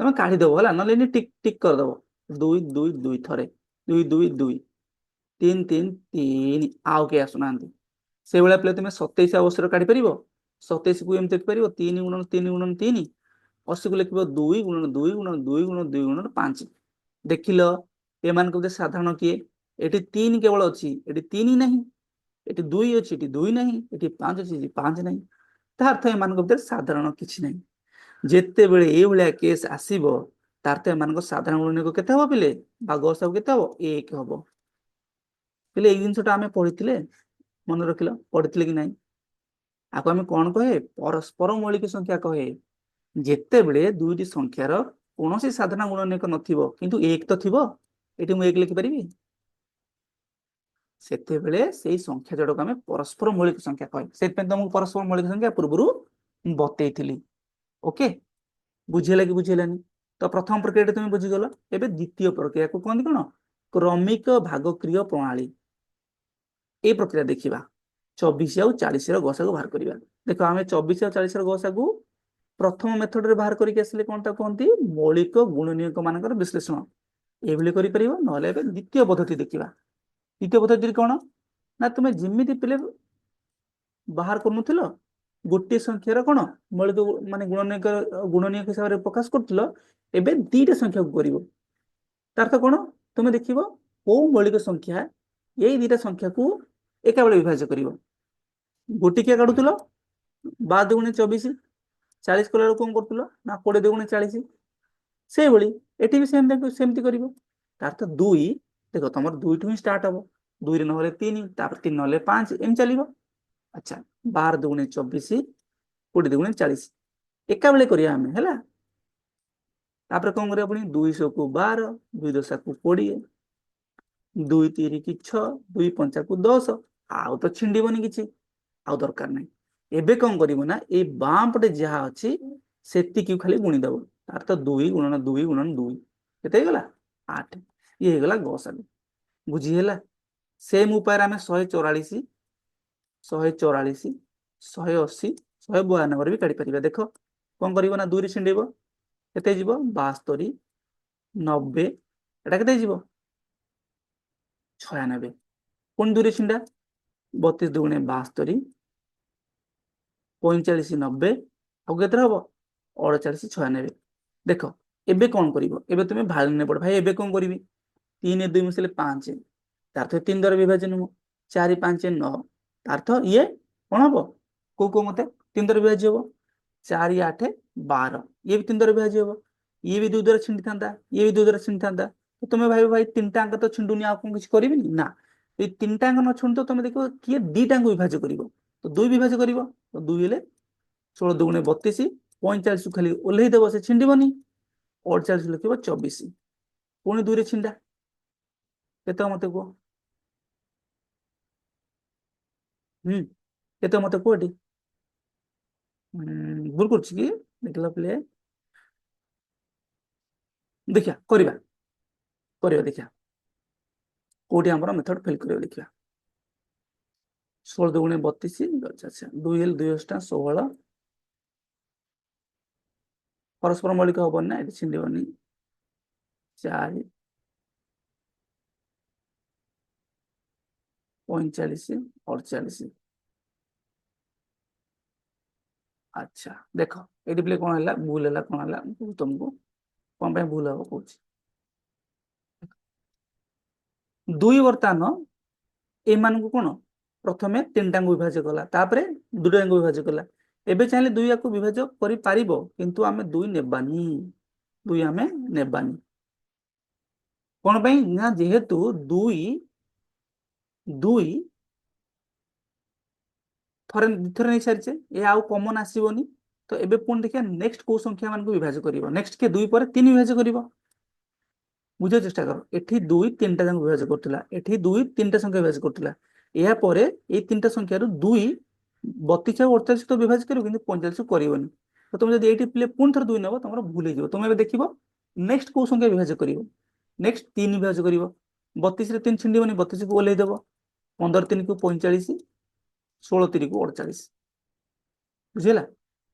ତମେ କାଢିଦବ ହେଲା, ନହେଲେ ଏମିତି ଟିକ ଟିକ କରିଦବ, 2 2 2 ଥରେ, 2 2 2, 3 3 3, ଆଉ କେହି ଆସୁନାହାନ୍ତି। ସେଇଭଳିଆ ପିଲା ତମେ 27 ଅବସର କାଢିପାରିବ। 27 କୁ ଏମିତି ଲେଖିପାରିବ 3 ଗୁଣନ 3 ଗୁଣନ 3, 80 କୁ ଲେଖିବ 2 ଗୁଣନ 2 ଗୁଣନ 2 ଗୁଣନ 2 ଗୁଣନ 5। ଦେଖିଲ ଏମାନଙ୍କ ଭିତରେ ସାଧାରଣ କିଏ, ଏଠି 3 କେବଳ ଅଛି, ଏଠି 3 ନାହିଁ, ଏଠି 2 ଅଛି, ଏଠି 2 ନାହିଁ, ଏଠି 5 ଅଛି, ଏଠି 5 ନାହିଁ। ତାର୍ଥ ଏମାନଙ୍କ ଭିତରେ ସାଧାରଣ କିଛି ନାହିଁ। ଯେତେବେଳେ ଏଇଭଳିଆ କେସ୍ ଆସିବ ତାର୍ଥ ଏମାନଙ୍କ ସାଧାରଣ ଗୁଣନୀୟକ କେତେ ହବ ପିଲେ ବା ଗସାଗୁ କେତେ ହବ 1 ହବ। ପିଲେ ଏଇ ଜିନିଷଟା ଆମେ ପଢିଥିଲେ ମନେ ରଖିଲ ପଢିଥିଲେ କି ନାହିଁ? ଆକୁ ଆମେ କଣ କହେ ପରସ୍ପର ମୌଳିକ ସଂଖ୍ୟା କହେ। ଯେତେବେଳେ ଦୁଇଟି ସଂଖ୍ୟାର କୌଣସି ସାଧାରଣ ଗୁଣନୀୟକ ନଥିବ କିନ୍ତୁ 1 ତ ଥିବ, ଏଠି ମୁଁ 1 ଲେଖିପାରିବି, ସେତେବେଳେ ସେଇ ସଂଖ୍ୟା ଯୋଡ଼କୁ ଆମେ ପରସ୍ପର ମୌଳିକ ସଂଖ୍ୟା କହେ। ସେଥିପାଇଁ ତମକୁ ପରସ୍ପର ମୌଳିକ ସଂଖ୍ୟା ପୂର୍ବରୁ ବତେଇଥିଲି। ଓକେ, ବୁଝିହେଲା କି ବୁଝିହେଲାନି? ତ ପ୍ରଥମ ପ୍ରକ୍ରିୟାଟି তুমি ବୁଝିଗଲ। ଏବେ ଦ୍ୱିତୀୟ ପ୍ରକ୍ରିୟାକୁ କହନ୍ତି କଣ କ୍ରମିକ ଭାଗକ୍ରିୟ ପ୍ରଣାଳୀ। এই ପ୍ରକ୍ରିୟା ଦେଖିବା 24 ଆଉ 40 ର ଗସାଗୁ ବାହାର କରିବା। ଦେଖ ଆମେ 24 ଆଉ 40 ର ଗସାଗୁ ପ୍ରଥମ ମେଥଡରେ ବାହାର କରିକି ଆସିଲେ କଣଟା କୁହନ୍ତି ମୌଳିକ ଗୁଣନୀୟକ ମାନଙ୍କର ବିଶ୍ଳେଷଣ। ଏଇଭଳି କରିପାରିବ, ନହେଲେ ଏବେ ଦ୍ୱିତୀୟ ପଦ୍ଧତି ଦେଖିବା। ଦ୍ୱିତୀୟ ପଦ୍ଧତି କଣ ନା ତୁମେ ଯେମିତି ପିଲେ ବାହାର କରୁନଥିଲ ଗୋଟିଏ ସଂଖ୍ୟାର କଣ ମୌଳିକ ମାନେ ଗୁଣନୀୟକ ହିସାବରେ ପ୍ରକାଶ କରୁଥିଲ, ଏବେ ଦିଟା ସଂଖ୍ୟାକୁ କରିବ। ତାର ତ କଣ ତୁମେ ଦେଖିବ କୋଉ ମୌଳିକ ସଂଖ୍ୟା ଏଇ ଦିଟା ସଂଖ୍ୟାକୁ ଏକା ବେଳେ ବିଭାଜ୍ୟ କରିବ। ଗୋଟିକିଆ କାଢୁଥିଲ 12 ଦୁଗୁଣେ 24, 40 କଲା ବେଳକୁ କଣ କରୁଥିଲ ନା 20 ଦୁଗୁଣେ 40। ସେଇଭଳି ଏଠି ବି ସେମିତି କରିବ। ତାର ତ 2 ଦେଖ ତମର 2 ଠୁ ହିଁ ଷ୍ଟାର୍ଟ ହବ, 2 ରେ ନହେଲେ 3, ତାପରେ 3 ନହେଲେ 5 ଏମିତି ଚାଲିବ। ଆଚ୍ଛା 12 ଦୁଗୁଣେ 24, 20 ଦୁଗୁଣେ 40 ଏକା ବେଳେ କରିବା ଆମେ ହେଲା। ତାପରେ କଣ କରିବା ପୁଣି 200 କୁ 12, 2 ଦଶାକୁ 20, 2 ତିରିକି 6, 2 ପଞ୍ଚାକୁ 10, ଆଉ ତ ଛିଣ୍ଡିବନି କିଛି, ଆଉ ଦରକାର ନାହିଁ। ଏବେ କଣ କରିବ ନା ଏଇ ବାଁ ପଟେ ଯାହା ଅଛି ସେତିକି ଖାଲି ଗୁଣିଦବ। ତାର ତ 2 ଗୁଣନ 2 ଗୁଣନ 2 କେତେ ହେଇଗଲା 8। ଇଏ ହେଇଗଲା ଗସାଗୁ। ବୁଝିହେଲା? ସେମ ଉପାୟରେ ଆମେ 144, 144, 180, 192 ବି କାଢି ପାରିବା। ଦେଖ କଣ କରିବ ନା 2 ରେ ଛିଣ୍ଡେଇବ, କେତେ ଯିବ 72, 90, ଏଟା କେତେ ଯିବ 96। ପୁଣି 2 ରେ ଛିଣ୍ଡା 32 ଦୁଗୁଣେ 72, 45, 90, ଆଉ କେତେ ହବ 48, 96। ଦେଖ ଏବେ କଣ କରିବ, ଏବେ ତୁମେ ଭାଗ ପଡ ଭାଇ ଏବେ କଣ କରିବି 3 2 ମିଶିଲେ 5, ତାର ତ 3 ଦ୍ୱାରା ବିଭାଜନ ହବ 4 5 9, ତାର ତ ଇଏ କଣ ହବ କୋଉ ମତେ 3 ଦ୍ୱାରା ବିଭାଜ୍ୟ ହବ 4 8 12, ଇଏ ବି 3 ଦ୍ୱାରା ବିଭାଜ୍ୟ ହବ, ଇଏ ବି 2 ଦ୍ୱାରା ଛିଣ୍ଡିଥାନ୍ତା, ଇଏ ବି 2 ଦ୍ୱାରା ଛିଣ୍ଡିଥାନ୍ତା। ତ ତୁମେ ଭାଇ 3ଟା ଅଙ୍କ ତ ଛିଣ୍ଡୁନି, ଆଉ କଣ କିଛି କରିବିନି ନା। এই 3ଟା ଅଙ୍କ ନ ଛିଣ୍ଡୁ ତ ତମେ ଦେଖିବ କିଏ 2ଟାଙ୍କୁ ବିଭାଜ୍ୟ କରିବ, ତ 2 ବିଭାଜ୍ୟ କରିବ, ତ 2 ହେଲେ 16 ଦୁଗୁଣେ 32, 45 ଖାଲି ଓହ୍ଲେଇ ଦେବ ସେ ଛିଣ୍ଡିବନି, 48 ଲେଖିବ 24, ପୁଣି 2 ରେ ଛିଣ୍ଡା କେତେ ମତେ କୁହ, କେତେ ମତେ କୁହ ଏଠି ଭୁଲ କରୁଛି କି ଦେଖିଲା ପିଲେ ଦେଖିବା କରିବା ଦେଖିବା କୋଉଠି ଆମର ମେଥଡ ଫେଲ କରିବ ଦେଖିବା। 16 ଦୁଗୁଣେ 32, ଆଚ୍ଛା 2 ହେଲେ 2 ଟା 16, ପରସ୍ପର ମୌଳିକ ହବନି ନା ଏଠି ଛିଣ୍ଡିବନି, 4 45 48। ଆଚ୍ଛା ଦେଖ ଏଠି ପିଲେ କଣ ହେଲା ଭୁଲ ହେଲା, କଣ ହେଲା ତୁମକୁ କଣ ପାଇଁ ଭୁଲ ହବ କହୁଛି। 2 ବର୍ତ୍ତମାନ ଏମାନଙ୍କୁ କଣ ପ୍ରଥମେ 3ଟାଙ୍କୁ ବିଭାଜ୍ୟ କଲା, ତାପରେ 2ଟାଙ୍କୁ ବିଭାଜ୍ୟ କଲା। ଏବେ ଚାହିଁଲେ 2 ୟାକୁ ବିଭାଜ୍ୟ କରିପାରିବ, କିନ୍ତୁ ଆମେ 2 ନେବାନି, 2 ଆମେ ନେବାନି। କଣ ପାଇଁ ନା ଯେହେତୁ 2 ଥରେ ଦିଥର ନେଇ ସାରିଛେ, ଏ ଆଉ କମନ ଆସିବନି। ତ ଏବେ ପୁଣି ଦେଖିବା ନେକ୍ସଟ କୋଉ ସଂଖ୍ୟା ମାନଙ୍କୁ ବିଭାଜ୍ୟ କରିବ, ନେକ୍ସଟ କେ 2 ପରେ 3 ବିଭାଜ୍ୟ କରିବ। ବୁଝିବା ଚେଷ୍ଟା କର, ଏଠି 2 3ଟା ଯାକ ବିଭାଜ୍ୟ କରୁଥିଲା, ଏଠି 2 3ଟା ସଂଖ୍ୟା ବିଭାଜ୍ୟ କରୁଥିଲା, ଏହା ପରେ ଏଇ 3ଟା ସଂଖ୍ୟାରୁ 2 32 ଆଉ 48 ତ ବିଭାଜ୍ୟ କରିବ, କିନ୍ତୁ 45 କରିବନି। ତ ତମେ ଯଦି ଏଇଠି ପିଲେ ପୁଣି ଥରେ 2 ନେବ ତମର ଭୁଲ ହେଇଯିବ। ତମେ ଏବେ ଦେଖିବ ନେକ୍ସଟ କୋଉ ସଂଖ୍ୟା ବିଭାଜ୍ୟ କରିବ, ନେକ୍ସଟ 3 ବିଭାଜ୍ୟ କରିବ, 32 ରେ 3 ଛିଣ୍ଡିବନି, 32 କୁ ଓହ୍ଲେଇ ଦେବ, 15 3 କୁ 45, 16 3 କୁ 48। ବୁଝିଲା?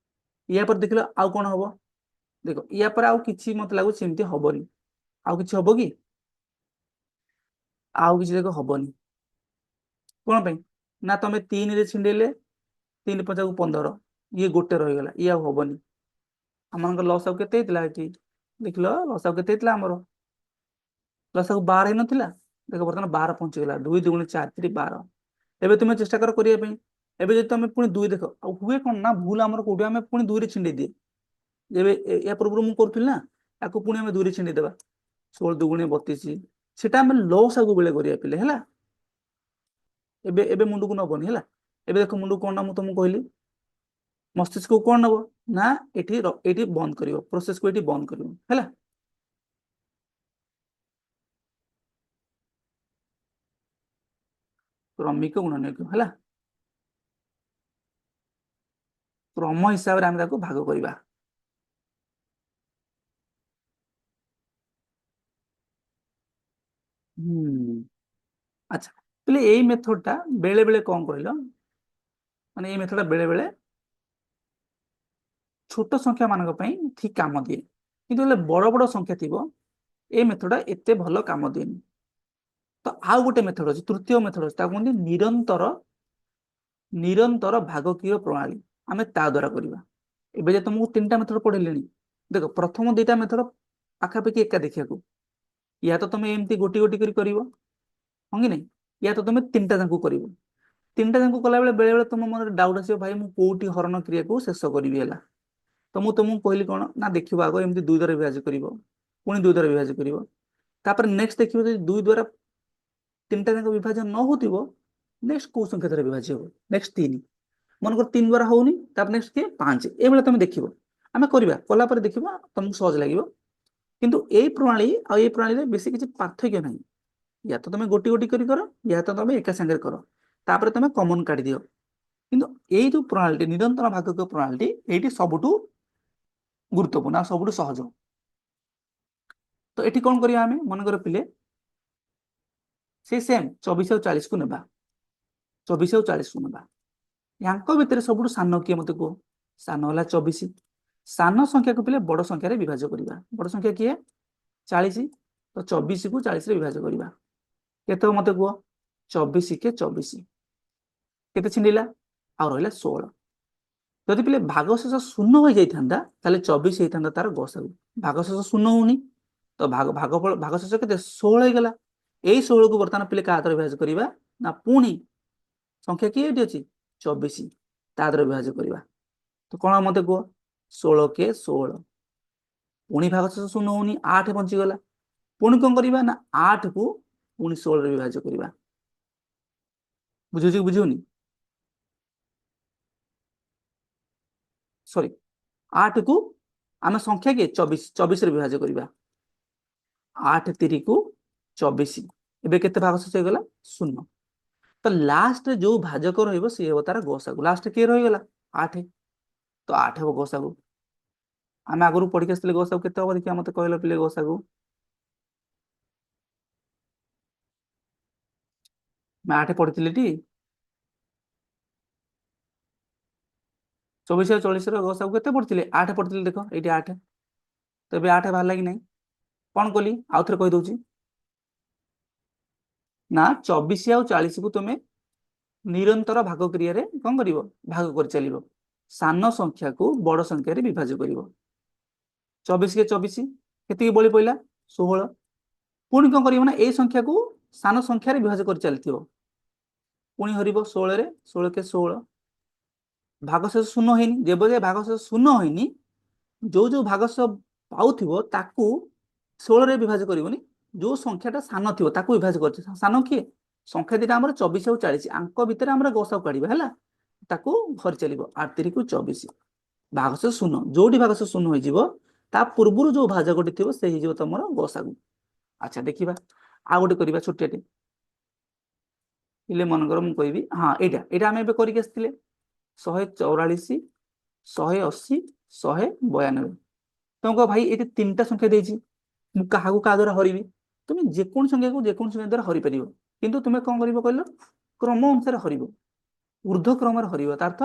ୟା ପରେ ଦେଖିଲ ଆଉ କଣ ହବ, ଦେଖ ୟା ପରେ ଆଉ କିଛି ମତେ ଲାଗୁଛି ଏମିତି ହବନି। ଆଉ କିଛି ହବ କି, ଆଉ କିଛି ଦେଖ ହବନି। କଣ ପାଇଁ ନା ତମେ 3 ରେ ଛିଣ୍ଡେଇଲେ 3 5 15, ଇଏ ଗୋଟେ ରହିଗଲା, ଇଏ ଆଉ ହବନି। ଆମମାନଙ୍କର ଲସ୍ ଆଉ କେତେ ହେଇଥିଲା ଏଠି ଦେଖିଲ, ଲସ୍ ଆଉ କେତେ ହେଇଥିଲା ଆମର ଲସ୍ ଆଉ 12 ହେଇନଥିଲା। ଦେଖ ବର୍ତ୍ତମାନ 12 ପହଞ୍ଚିଗଲା, 2 ଦୁଗୁଣେ 4 3 12। ଏବେ ତୁମେ ଚେଷ୍ଟା କର କରିବା ପାଇଁ, ଏବେ ଯଦି ତମେ ପୁଣି ଦୁଇ ଦେଖ ଆଉ ହୁଏ କଣ ନା ଭୁଲ ଆମର କୋଉଠି ଆମେ ପୁଣି ଦୁଇରେ ଛିଣ୍ଡେଇ ଦିଏ ଯେବେ ୟା ପୂର୍ବରୁ ମୁଁ କରୁଥିଲି ନା ତାକୁ ପୁଣି ଆମେ ଦୁଇରେ ଛିଣ୍ଡେଇ ଦେବା 16 × 2 = 32 ସେଟା ଆମେ ଲସାଗୁ ବେଳେ କରିବା ପିଲେ ହେଲା ଏବେ ଏବେ ମୁଣ୍ଡକୁ ନବନି ହେଲା ଏବେ ଦେଖ ମୁଣ୍ଡକୁ କଣ ନା ମୁଁ ତମକୁ କହିଲି ମସ୍ତିଷ୍କ କଣ ନବ ନା ଏଠି ବନ୍ଦ କରିବ ପ୍ରୋସେସକୁ ଏଠି ବନ୍ଦ କରିବ ହେଲା କ୍ରମିକ ଗୁଣନୀୟକ ହେଲା କ୍ରମ ହିସାବରେ ଆମେ ତାକୁ ଭାଗ କରିବା ହୁଁ ଆଚ୍ଛା ତାହେଲେ ଏଇ ମେଥଡ ଟା ବେଳେ ବେଳେ କଣ କହିଲ ମାନେ ଏଇ ମେଥଡ ଟା ବେଳେ ବେଳେ ଛୋଟ ସଂଖ୍ୟା ମାନଙ୍କ ପାଇଁ ଠିକ କାମ ଦିଏ କିନ୍ତୁ ହେଲେ ବଡ ବଡ ସଂଖ୍ୟା ଥିବ ଏଇ ମେଥଡ ଟା ଏତେ ଭଲ କାମ ଦିଏନି ତ ଆଉ ଗୋଟେ ମେଥଡ ଅଛି ତୃତୀୟ ମେଥଡ ଅଛି ତାକୁ କୁହନ୍ତି ନିରନ୍ତର ଭାଗକୀୟ ପ୍ରଣାଳୀ ଆମେ ତା ଦ୍ୱାରା କରିବା ଏବେ ଯେ ତମକୁ ତିନିଟା ମେଥଡ ପଢେଇଲେଣି ଦେଖ ପ୍ରଥମ ଦିଟା ମେଥଡ ପାଖାପାଖି ଏକା ଦେଖିବାକୁ ୟା ତ ତମେ ଏମିତି ଗୋଟି ଗୋଟି କରି କରିବ ହଁ କି ନାଇଁ ୟା ତ ତମେ ତିନିଟା ଯାଙ୍କୁ କରିବ ତିନିଟା ଯାଙ୍କୁ କଲାବେଳେ ବେଳେ ବେଳେ ତମ ମନରେ ଡାଉଟ ଆସିବ ଭାଇ ମୁଁ କୋଉଠି ହରଣ କ୍ରିୟାକୁ ଶେଷ କରିବି ହେଲା ତ ମୁଁ ତମକୁ କହିଲି କଣ ନା ଦେଖିବ ଆଗ ଏମିତି ଦୁଇ ଦ୍ୱାରା ବିଭାଜ୍ୟ କରିବ ପୁଣି ଦୁଇ ଦ୍ୱାରା ବିଭାଜ୍ୟ କରିବ ତାପରେ ନେକ୍ସଟ ଦେଖିବ ଯଦି ଦୁଇ ଦ୍ୱାରା ତିନିଟା ଯାକ ବିଭାଜନ ନ ହଉଥିବ ନେକ୍ସଟ କୋଉ ସଂଖ୍ୟା ଦ୍ୱାରା ବିଭାଜ୍ୟ ହବ ନେକ୍ସଟ ତିନି ମନେକର ତିନି ଦ୍ୱାରା ହଉନି ତାପରେ ନେକ୍ସଟ କିଏ ପାଞ୍ଚ ଏଇଭଳିଆ ତମେ ଦେଖିବ ଆମେ କରିବା କଲା ପରେ ଦେଖିବା ତମକୁ ସହଜ ଲାଗିବ କିନ୍ତୁ ଏଇ ପ୍ରଣାଳୀ ଆଉ ଏଇ ପ୍ରଣାଳୀରେ ବେଶୀ କିଛି ପାର୍ଥକ୍ୟ ନାହିଁ ୟା ତ ତମେ ଗୋଟି ଗୋଟି କରି କର ୟା ତ ତମେ ଏକା ସାଙ୍ଗରେ କର ତାପରେ ତମେ କମନ କାଢିଦିଅ କିନ୍ତୁ ଏଇ ଯୋଉ ପ୍ରଣାଳୀଟି ନିରନ୍ତର ଭାଗକ ପ୍ରଣାଳୀଟି ଏଇଟି ସବୁଠୁ ଗୁରୁତ୍ୱପୂର୍ଣ୍ଣ ଆଉ ସବୁଠୁ ସହଜ ତ ଏଠି କଣ କରିବା ଆମେ ମନେକର ପିଲେ ସେ ସେମ 24 ଆଉ 40 କୁ ନେବା 24 ଆଉ 40 କୁ ନେବା ୟାଙ୍କ ଭିତରେ ସବୁଠୁ ସାନ କିଏ ମତେ କୁହ ସାନ ହେଲା 24 ସାନ ସଂଖ୍ୟାକୁ ପିଲେ ବଡ ସଂଖ୍ୟାରେ ବିଭାଜ୍ୟ କରିବା ବଡ ସଂଖ୍ୟା କିଏ 40 ତ 24 କୁ 40 ରେ ବିଭାଜ୍ୟ କରିବା କେତେ ମତେ କୁହ 24 × 24 କେତେ ଛିଣ୍ଡିଲା ଆଉ ରହିଲା 16 ଯଦି ପିଲେ ଭାଗଶେଷ ଶୂନ ହୋଇଯାଇଥାନ୍ତା ତାହେଲେ 24 ହେଇଥାନ୍ତା ତାର ଗସାଗୁ ଭାଗଶେଷ ଶୂନ ହଉନି ତ ଭାଗଶେଷ କେତେ 16 ହେଇଗଲା ଏଇ 16 କୁ ବର୍ତ୍ତମାନ ପିଲେ କାହା ଦ୍ୱାରା ବିଭାଜ୍ୟ କରିବା ନା ପୁଣି ସଂଖ୍ୟା କିଏ ଏଠି ଅଛି 24 ତା ଦ୍ୱାରା ବିଭାଜ୍ୟ କରିବା ତ କଣ ମତେ କୁହ 16 × 16 ପୁଣି ଭାଗଶେଷ ଶୂନ ହଉନି 8 ବଞ୍ଚିଗଲା ପୁଣି କଣ କରିବା ନା 8 କୁ ପୁଣି 16 ରେ ବିଭାଜ୍ୟ କରିବା ବୁଝୁଛି କି ବୁଝିବୁନି ସରି 8 କୁ ଆମେ ସଂଖ୍ୟା କିଏ 24 ରେ ବିଭାଜ୍ୟ କରିବା 8 ତିରିକୁ 24 ଏବେ କେତେ ଭାଗଶେଷ ହେଇଗଲା ଶୂନ ତ ଲାଷ୍ଟରେ ଯୋଉ ଭାଜକ ରହିବ ସିଏ ହବ ତାର ଗସାଗୁ ଲାଷ୍ଟ କିଏ ରହିଗଲା 8 ତ 8 ହବ ଗସାଗୁ ଆମେ ଆଗରୁ ପଢିକି ଆସିଥିଲେ ଗସାଗୁ କେତେ ହବ ଦେଖିବା ମତେ କହିଲ ପିଲେ ଗସାଗୁ ଆମେ 8 ପଢିଥିଲେ ଟି 24 ଆଉ 40 ର ଗସାଗୁ କେତେ ପଢିଥିଲେ 8 ପଢିଥିଲେ ଦେଖ ଏଇଠି 8 ତ ଏବେ 8 ବାହାରିଲା କି ନାହିଁ କଣ କଲି ଆଉ ଥରେ କହିଦଉଛି ନା 24 ଆଉ 40 କୁ ତମେ ନିରନ୍ତର ଭାଗ କ୍ରିୟାରେ କଣ କରିବ ଭାଗ କରିଚାଲିବ ସାନ ସଂଖ୍ୟାକୁ ବଡ ସଂଖ୍ୟାରେ ବିଭାଜ୍ୟ କରିବ 24 × 24 କେତିକି ବଳି ପଇଲା 16 ପୁଣି କଣ କରିବ ନା ଏଇ ସଂଖ୍ୟାକୁ ସାନ ସଂଖ୍ୟାରେ ବିଭାଜ୍ୟ କରି ଚାଲିଥିବ ପୁଣି ହରିବ 16 ରେ 16 × 16 ଭାଗଶେଷ ଶୂନ ହେଇନି ଯେବେ ଯାଏ ଭାଗଶେଷ ଶୂନ ହେଇନି ଯୋଉ ଭାଗଶେଷ ପାଉଥିବ ତାକୁ 16 ରେ ବିଭାଜ୍ୟ କରିବନି ଯୋଉ ସଂଖ୍ୟାଟା ସାନ ଥିବ ତାକୁ ବିଭାଜ୍ୟ କରିଛି ସାନ କିଏ ସଂଖ୍ୟା ଦିଟା ଆମର 24 ଆଉ 40 ଆଙ୍କ ଭିତରେ ଆମର ଗସାଗୁ କାଢିବା ହେଲା ତାକୁ ଧରି ଚାଲିବ 8 ତିରିକୁ 24 ଭାଗଶେଷ ଶୂନ ଯୋଉଠି ଭାଗଶେଷ ଶୂନ ହେଇଯିବ ତା ପୂର୍ବରୁ ଯୋଉ ଭାଜକଟି ଥିବ ସେ ହେଇଯିବ ତମର ଗସାଗୁ ଆଚ୍ଛା ଦେଖିବା ଆଉ ଗୋଟେ କରିବା ଛୋଟିଆଟେ ପିଲେ ମନେକର ମୁଁ କହିବି ହଁ ଏଇଟା ଏଇଟା ଆମେ ଏବେ କରିକି ଆସିଥିଲେ 144 180 192 ତମେ କହ ଭାଇ ଏଠି ତିନିଟା ସଂଖ୍ୟା ଦେଇଛି ମୁଁ କାହାକୁ କାହା ଦ୍ୱାରା ହରିବି তুমি ଯେକୌଣସି ସଂଖ୍ୟାକୁ ଯେକୌଣସି ସଂଖ୍ୟା ଦ୍ୱାରା ହରିପାରିବ କିନ୍ତୁ ତୁମେ କଣ କରିବ କହିଲ କ୍ରମ ଅନୁସାରେ ହରିବ ঊର୍ଧ୍ୱ କ୍ରମରେ ହରିବ ତା ଅର୍ଥ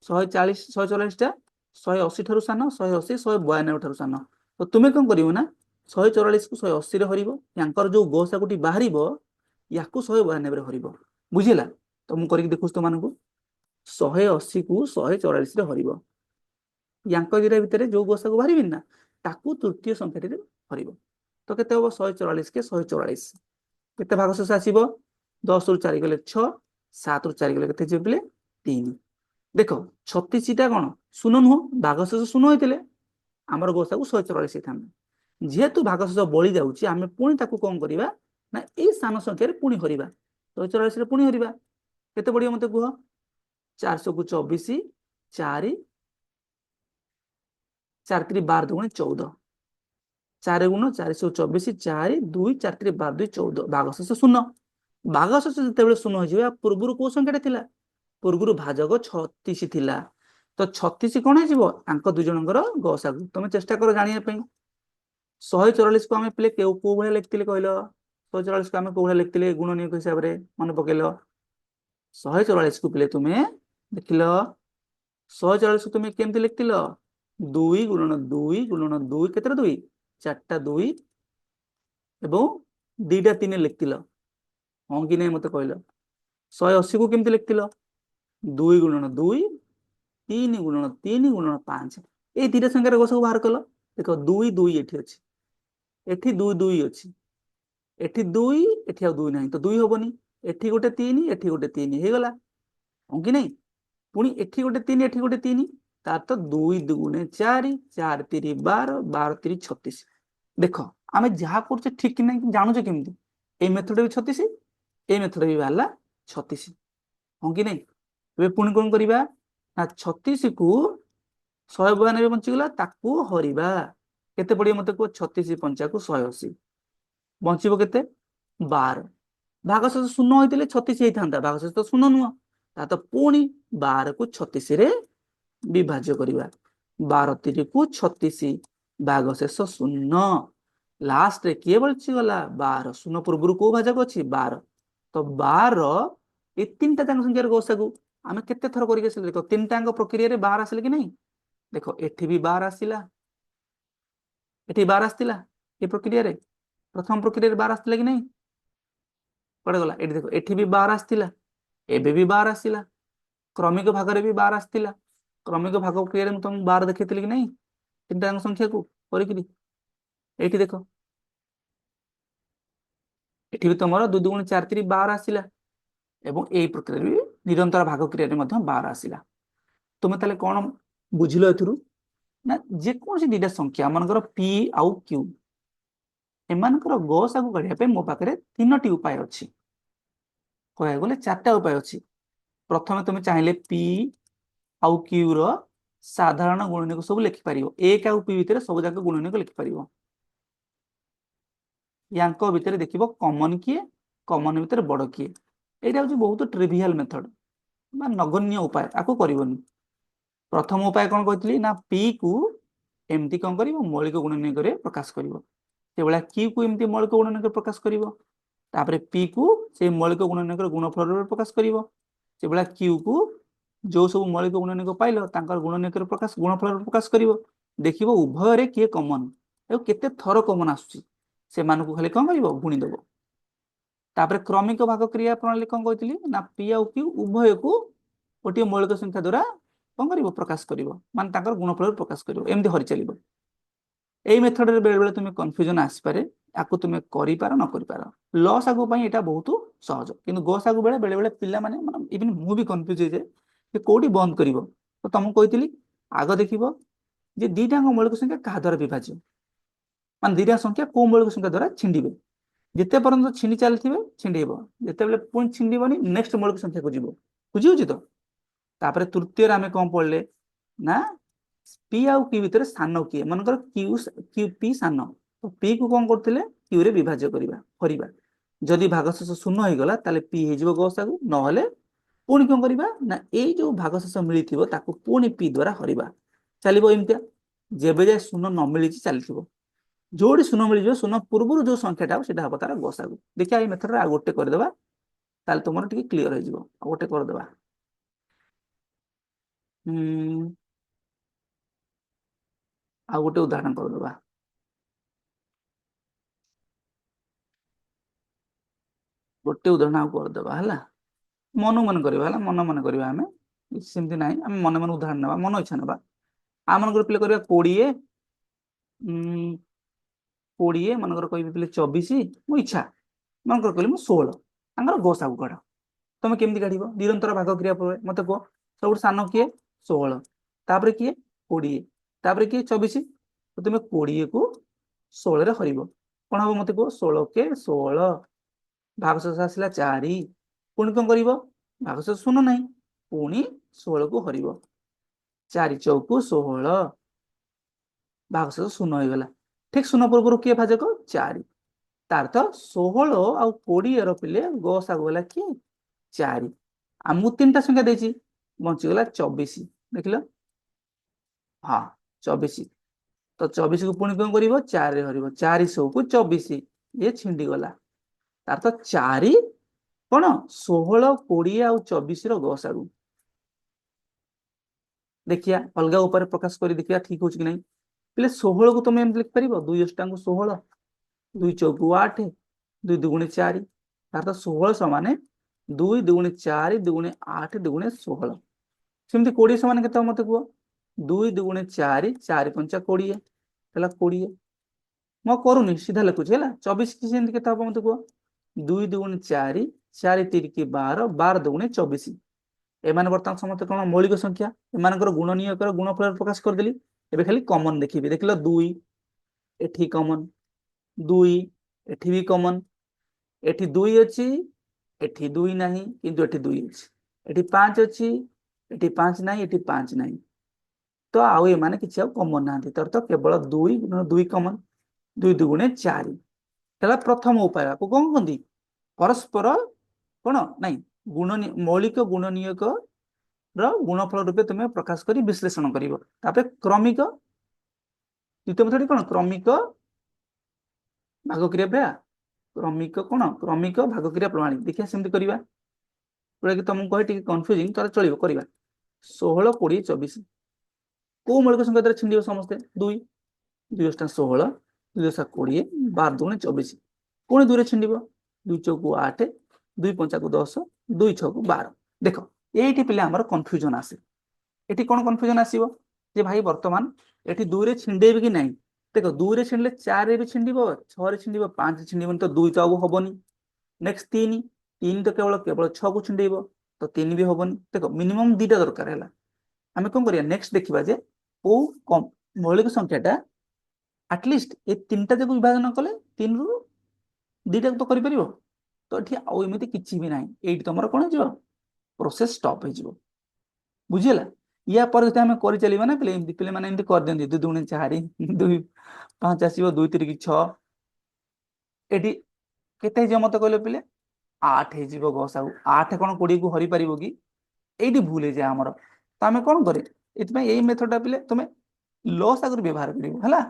140 144ଟା 180 ଠାରୁ ସାନ 180 192 ଠାରୁ ସାନ ତ ତୁମେ କଣ କରିବ ନା 144 କୁ 180 ରେ ହରିବ ୟାଙ୍କର ଯୋଉ ଗସାଗୁଟି ବାହାରିବ ୟାକୁ 192 ରେ ହରିବ ବୁଝିଲା ତ ମୁଁ କରିକି ଦେଖୁଛି ତମମାନଙ୍କୁ 180 କୁ 144 ରେ ହରିବ ୟାଙ୍କ ଦିଟା ଭିତରେ ଯୋଉ ଗସାଗୁ ବାହାରିବେନି ନା ତାକୁ ତୃତୀୟ ସଂଖ୍ୟାଟିରେ ହରିବ ତ କେତେ ହବ 144 କେ 144 କେତେ ଭାଗଶେଷ ଆସିବ 10 ରୁ 4 ଗଲେ 6 7 ରୁ 4 ଗଲେ କେତେ ଯିବ ପିଲେ 3। देख 36टा कौन शून्य नुह भागशेष शून्य होते आमर गोसा को 144 था जेहेतु भागशेष बड़ी जाऊँगी आम पुणी ताकू कौन करवा ना ये सान संख्यार पुणी हरवा 144 पुणी हरवा केते पड़ियो मते कह 400 को 24 4 4 3 12 दुगुणे 14 4 गुण 424 4 2 4 3 12 2 14 भागशेष शून्य भागशेष जिते शून्य हो पूर्व कौ संख्या थिला पूर्व भाजक 36 थिला तो 36 कौन हो दुई जनकर गसागु तुम चेष्टा कर जानापी 144 को आम पे कौ भाया लिखते कहल 144 को आम कौ भाया लिखते गुण नियोग हिसाब से मन पकेल 144 को पे तुम्हें देखिल 144 को तुम्हें केमती लिखिल 2 गुणन 2 गुणन 2 केते 2 4टा 2 एवं 2टा 3 लिखिल हाँ कि नहीं मत कहल 180 को केमती लिखिल 2 गुणन 2 3 गुणन 3 गुणन 5 ये 2टा संख्यार गस बाहर कल देख 2 2 ये अच्छी एठी 2 2 अच्छी एठी 2 एठी आ 2 नहीं तो 2 हेनी एठी गोटे 3 एठी गोटे 3 हो गला हाँ कि नहीं पुणी एठी गोटे 3 एठी गोटे 3 तार तो 2 दुगुणे 4 4 3 12 12 3 36 देख आम जहाँ कर ठीक कि नहीं जानूचे केमती ये मेथड भी 36 ये मेथड भी बाहर 36 हाँ कि नहीं ए पुणी कौन करवा ना 36 को 192 बंचीगला ताकू हरवा केते पड़ियो मते को 36 पंचा को 180 बंचीबो केते 12 भागशेष शून्य होते 36 होता भागशेष तो शून्य नुह ता तो पुणी 12 को 36 रे विभाज्य करवा 12 3 को 36 भागशेष शून्य लास्ट रे किए बची गला 12 शून्य पूर्व को भाजक अच्छी 12 तो 12 ये 3टा संख्यार गसागु आम केते थर करके देख 3टा प्रक्रिया रे 12 आसिले कि नहीं देख एठी भी 12 आसिला एठी 12 आसतिला ये प्रक्रिया रे प्रथम प्रक्रिया रे 12 आसतिला कि नहीं पड़े गला एठी देखो एठी भी 12 आसतिला एबे भी 12 आसिला क्रमिक भाग रे भी 12 आसतिला क्रमिक भाग प्रक्रिया रे तुम 12 देखैतिली कि नहीं 3टा संख्या को करिकरी एठी देखो एठी भी तुमरो 2 2 4 3 12 आसिला एवं एई प्रक्रिया रे निरंतर भाग क्रिया रे मध्य 12 आसिला तुम ताले कोन बुझिलो एथुरु ना जे कौन सी 2टा संख्या मनकर पी आउ क्यू एमानकर गसागु काढिया मो पाखे 3टी उपाय अच्छी कह गले 4टा उपाय अच्छी प्रथम तुम चाहिए पी आउ क्यू रो साधारण गुणनिक सब लिखिपार 1 आउ पी भितर सब जाक गुणनिक लिखिपार या भितर देख कमन किए कमन भितर बड़ किए यहाँ हूँ बहुत ट्रिवियल मेथड नगण्य उपाय आपको करनी प्रथम उपाय कौन कहती ना पी को एमती कौन कर मौलिक गुणनिक प्रकाश कर क्यू को एमती मौलिक गुणनिक प्रकाश कर पी को से मौलिक गुणनिक गुणफल प्रकाश कर क्यू को जो सब मौलिक गुणनिक पाइल गुणनिक प्रकाश गुणफल प्रकाश कर देख उभय किए कमन केते थर कमन आसुची से मानक खाली कौन कर गुणीदेव तापर क्रमिक भाग क्रिया प्रणाली कौन कहती ना पी आउ क्यू उभय को गोटे मौलिक संख्या द्वारा कौन कर प्रकाश कर मान गुणफल प्रकाश कर एमती हरि चलो यही मेथड रे बेले बेले तुम्हें कन्फ्यूजन आसपे आपको तुम्हें कर न कर लस आगु यहाँ बहुत सहज कि गस आगु बेले बेले पिला माने इवन मुझे कन्फ्यूज हो जाए कौटी बंद कर तो तुमको कही आग देख जे 2टा मौलिक संख्या क्या द्वारा विभाज्य मान 2टा संख्या कौ मौलिक संख्या द्वारा छिंडे जिते पर्यंत छिंडी चलते छिंडेब जिते पुणी छिंडबनी नेक्स्ट मौलिक संख्या को जीव बुझी तो तापर तृतीय आम कौन पढ़ले ना पी आउ क्यू भितर सान किए मनकर क्यू क्यू पी सान तो पी को कौन करते क्यू रे विभाज्य करवा जदि भागशेष शून्य हो गला ताले पी हो गसागु नहले पुणी कौन करवा ना ये जो भागशेष मिली ताकू पुणी पी द्वारा हरवा चलो एमतिया जेबे जाए शून्य न मिली चलती जोड़ी शून्य मिल शून्य पूर्व जो संख्याटा से हम तार गसागु देखिए ये मेथड आ गोटे करदेवा ताल तुम टे क्लीयर हो गोटे करदेवा आ गोटे उदाहरण करदेवा गोटे उदाहरण आउ करदेवा है मन मन करवा मन मन करवा आम सेमती ना आम मन मन उदाहरण ना मन इच्छा ना आम मन पे करवा 20 20 मनकर कह 24 मो इच्छा मनकर कहली 16 आंगर गसागु काढ़ तुम केमती काढ़ निरंतर भाग क्रिया मत कह ସବୁଠୁ ସାନ କିଏ 16, ତାପରେ କିଏ 20, ତାପରେ କିଏ 24। ତ ତୁମେ 20 କୁ 16 ରେ ହରିବ, କଣ ହବ ମତେ କୁହ? 16 କେ 16, ଭାଗଶେଷ ଆସିଲା 4, ପୁଣି କଣ କରିବ? ଭାଗଶେଷ ଶୂନ ନାହିଁ, ପୁଣି 16 କୁ ହରିବ, 4 ଚଉକୁ 16, ଭାଗଶେଷ ଶୂନ ହେଇଗଲା। ଠିକ ଶୂନ ପୂର୍ବରୁ କିଏ ଭାଜକ? 4। ତାର ତ 16 ଆଉ 20 ର ପିଲେ ଗସାଗୁ ହେଲା କିଏ? 4। ଆମକୁ 3ଟା ସଂଖ୍ୟା ଦେଇଛି, ବଞ୍ଚିଗଲା 24। ଦେଖିଲ, ହଁ 24। ତ 24 କୁ ପୁଣି କଣ କରିବ? 4 ରେ ହରିବ, 4 ସଉକୁ 24, ଇଏ ଛିଣ୍ଡି ଗଲା। ତାର ତ 4 କଣ 16, 20 ଆଉ 24 ର ଗସାଗୁ। ଦେଖିଆ ଅଲଗା ଉପରେ ପ୍ରକାଶ କରି ଦେଖିବା ଠିକ ହଉଛି କି ନାହିଁ। ପିଲେ 16 କୁ ତମେ ଏମିତି ଲେଖିପାରିବ, 2 ଅଷ୍ଟାଙ୍କୁ 16, 2 ଚଉକୁ 8, 2 ଦୁଗୁଣେ 4, ତାର ତ 16 ସମାନେ 2 ଦୁଗୁଣେ 4 ଦୁଗୁଣେ 8 ଦୁଗୁଣେ 16। ସେମିତି 20 ସମାନ କେତେ ହବ ମତେ କୁହ? 2 ଦୁଗୁଣେ 4, 4 ପଞ୍ଚା 20, ହେଲା 20। ମୁଁ କରୁନି, ସିଧା ଲେଖୁଛି ହେଲା। 24 କି ସେମିତି କେତେ ହବ ମତେ କୁହ? 2 ଦୁଗୁଣେ 4, 4 ତିରିକି 12, 12 ଦୁଗୁଣେ 24। ଏମାନେ ବର୍ତ୍ତମାନ ସମସ୍ତେ କଣ ମୌଳିକ ସଂଖ୍ୟା, ଏମାନଙ୍କର ଗୁଣନୀୟକର ଗୁଣଫଳରେ ପ୍ରକାଶ କରିଦେଲି। ଏବେ ଖାଲି କମନ ଦେଖିବି। ଦେଖିଲ 2 ଏଠି କମନ, 2 ଏଠି ବି କମନ, ଏଠି 2 ଅଛି, ଏଠି 2 ନାହିଁ, କିନ୍ତୁ ଏଠି 2 ଅଛି। ଏଠି 5 ଅଛି, ଏଠି 5 ନାହିଁ, ଏଠି 5 ନାହିଁ। ତ ଆଉ ଏମାନେ କିଛି ଆଉ କମନ ନାହାନ୍ତି, ତର ତ କେବଳ 2 କମନ, 2 ଦୁଗୁଣେ 4। ହେଲା ପ୍ରଥମ ଉପାୟ। ଆକୁ କଣ କହନ୍ତି? ପରସ୍ପର କଣ ନାଇଁ ଗୁଣ ମୌଳିକ ଗୁଣନୀୟକ ର ଗୁଣଫଳ ରୂପେ ତୁମେ ପ୍ରକାଶ କରି ବିଶ୍ଳେଷଣ କରିବ। ତାପରେ କ୍ରମିକ, ଦ୍ୱିତୀୟ ପଥଟି କଣ? କ୍ରମିକ ଭାଗ କ୍ରିୟା ପ୍ରାୟ, କ୍ରମିକ କଣ? କ୍ରମିକ ଭାଗ କ୍ରିୟା ପ୍ରଣାଳୀ। ଦେଖିବା ସେମିତି କରିବା, ଯୋଉଟା କି ତମକୁ କହେ ଟିକେ କନଫ୍ୟୁଜିଂ, ତାହେଲେ ଚଳିବ କରିବା। 16, 20, 24 କୋଉ ମୌଳିକ ସଂଖ୍ୟା ଦ୍ୱାରା ଛିଣ୍ଡିବ? ସମସ୍ତେ 2, 2 ଅଷ୍ଟା 16, 2 ଦଶା 20, 12 ଦୁଗୁଣେ 24, ପୁଣି 2 ରେ ଛିଣ୍ଡିବ, 2 ଚଉକୁ 8, 2 ପଞ୍ଚାକୁ 10, 2 ଛଅକୁ 12। ଦେଖ ଏଇଠି ପିଲା ଆମର କନଫ୍ୟୁଜନ ଆସେ। ଏଠି କଣ କନଫ୍ୟୁଜନ ଆସିବ ଯେ ଭାଇ ବର୍ତ୍ତମାନ ଏଠି 2 ରେ ଛିଣ୍ଡେଇବି କି ନାହିଁ? ଦେଖ 2 ରେ ଛିଣ୍ଡିଲେ 4 ରେ ବି ଛିଣ୍ଡିବ, 6 ରେ ଛିଣ୍ଡିବ, 5 ରେ ଛିଣ୍ଡିବନି, ତ 2 ତ ଆଉ ହବନି। ନେକ୍ସଟ 3, 3 ତ କେବଳ 6 କୁ ଛିଣ୍ଡେଇବ, ତ 3 ବି ହବନି। ଦେଖ ମିନିମମ୍ 2ଟା ଦରକାର ହେଲା। ଆମେ କଣ କରିବା? ନେକ୍ସଟ ଦେଖିବା ଯେ କୋଉ ମୌଳିକ ସଂଖ୍ୟାଟା ଆଟଲିଷ୍ଟ ଏ 3ଟା ଯାକୁ ବିଭାଜନ କଲେ 3 ରୁ 2ଟାକୁ ତ କରିପାରିବ। ତ ଏଠି ଆଉ ଏମିତି କିଛି ବି ନାହିଁ, ଏଇଠି ତମର କଣ ହେଇଯିବ? ପ୍ରୋସେସ ଷ୍ଟପ୍ ହେଇଯିବ। ବୁଝିଲା? ୟା ପରେ ଯଦି ଆମେ କରିଚାଲିବା ନା ପିଲାମାନେ ଏମିତି କରିଦିଅନ୍ତି, 2 ଦୁଗୁଣେ 4, 2 5 ଆସିବ, 2 ତିରିକି 6, ଏଠି କେତେ ହେଇଯିବ ମତେ କହିଲେ ପିଲେ? 8 ହେଇଯିବ ଗସାଗୁ। 8 କଣ 20 କୁ ହରି ପାରିବ କି? ଏଇଠି ଭୁଲ ହେଇଯାଏ ଆମର। ତ ଆମେ କଣ କରେ? ଏଥିପାଇଁ ଏଇ ମେଥଡଟା ପିଲେ ତମେ ଲସାଗୁରେ ବ୍ୟବହାର କରିବ ହେଲା।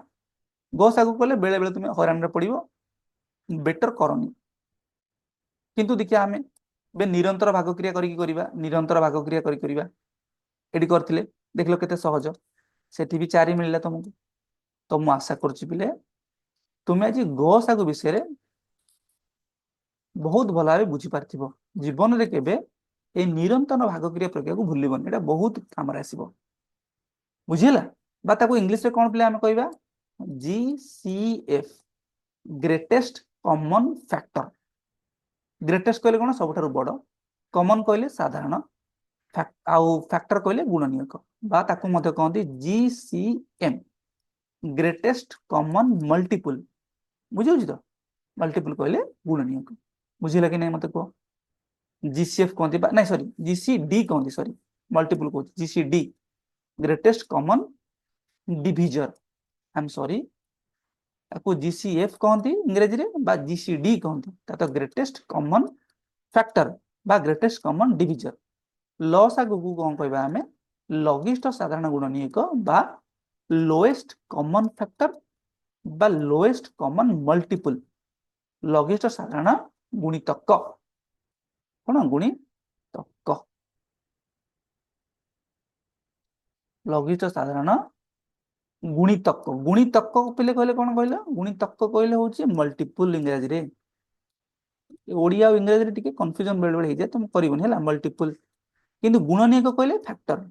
ଗସାଗୁ କଲେ ବେଳେ ବେଳେ ତୁମେ ହଇରାଣରେ ପଡିବ, ବେଟର କରନି। କିନ୍ତୁ ଦେଖିବା ଆମେ ଏବେ ନିରନ୍ତର ଭାଗ କ୍ରିୟା କରିକି କରିବା, ନିରନ୍ତର ଭାଗ କ୍ରିୟା କରି କରିବା। ଏଠି କରିଥିଲେ ଦେଖିଲ କେତେ ସହଜ, ସେଠି ବି 4 ମିଳିଲା ତମକୁ। ତ ମୁଁ ଆଶା କରୁଛି ପିଲେ ତୁମେ ଆଜି ଗସାଗୁ ବିଷୟରେ ବହୁତ ଭଲ ଭାବେ ବୁଝିପାରିଥିବ। ଜୀବନରେ କେବେ এই ନିରନ୍ତର ଭାଗ କ୍ରିୟା ପ୍ରକ୍ରିୟାକୁ ଭୁଲିବନି, ଏଟା ବହୁତ କାମରେ ଆସିବ। ବୁଝିଲା? ବା ତାକୁ ଇଂଲିଶରେ କଣ ପିଲା ଆମେ କହିବା? GCF, greatest common factor. Greatest କହିଲେ କଣ? ସବୁଠାରୁ ବଡ, କମନ କହିଲେ ସାଧାରଣ, ଆଉ ଫ୍ୟାକ୍ଟର କହିଲେ ଗୁଣନୀୟକ, ବା ତାକୁ ମଧ୍ୟ କହନ୍ତି GCM, ଗ୍ରେଟେଷ୍ଟ କମନ ମଲ୍ଟିପୁଲ। ବୁଝିହଉଛି ତ? ମଲ୍ଟିପୁଲ କହିଲେ ଗୁଣନୀୟକ। ବୁଝିଲା କି ନାଇଁ ମତେ କୁହ? GCF कहते नाଇଁ सॉरी GCD कहते, सॉरी मल्टीपल कहते, GCD greatest common divisor. I am sorry, आपको GCF कहते इंग्रजी रे बा GCD कहते, तो ग्रेटेस्ट कॉमन फैक्टर बा ग्रेटेस्ट कॉमन डिविजर। लस आगु कौन कहबा हमें? लघिष्ठ साधारण गुणनीयक बा लोएस्ट कॉमन फैक्टर बा लोएस्ट कॉमन मल्टीपल, लघिष्ठ साधारण गुणितक, कौन गुणितक, लघिष्ठ साधारण गुणितक। गुणितक पिले कहले कौन कहल? गुणितक कहले होची मल्टीपल इंग्रजी रे। ओडिया और इंग्रजी रे टिके कंफ्यूजन बेले बेले हो जाए, तुम करबनी है मल्टीपल, किंतु गुणनीयक कहले फैक्टर।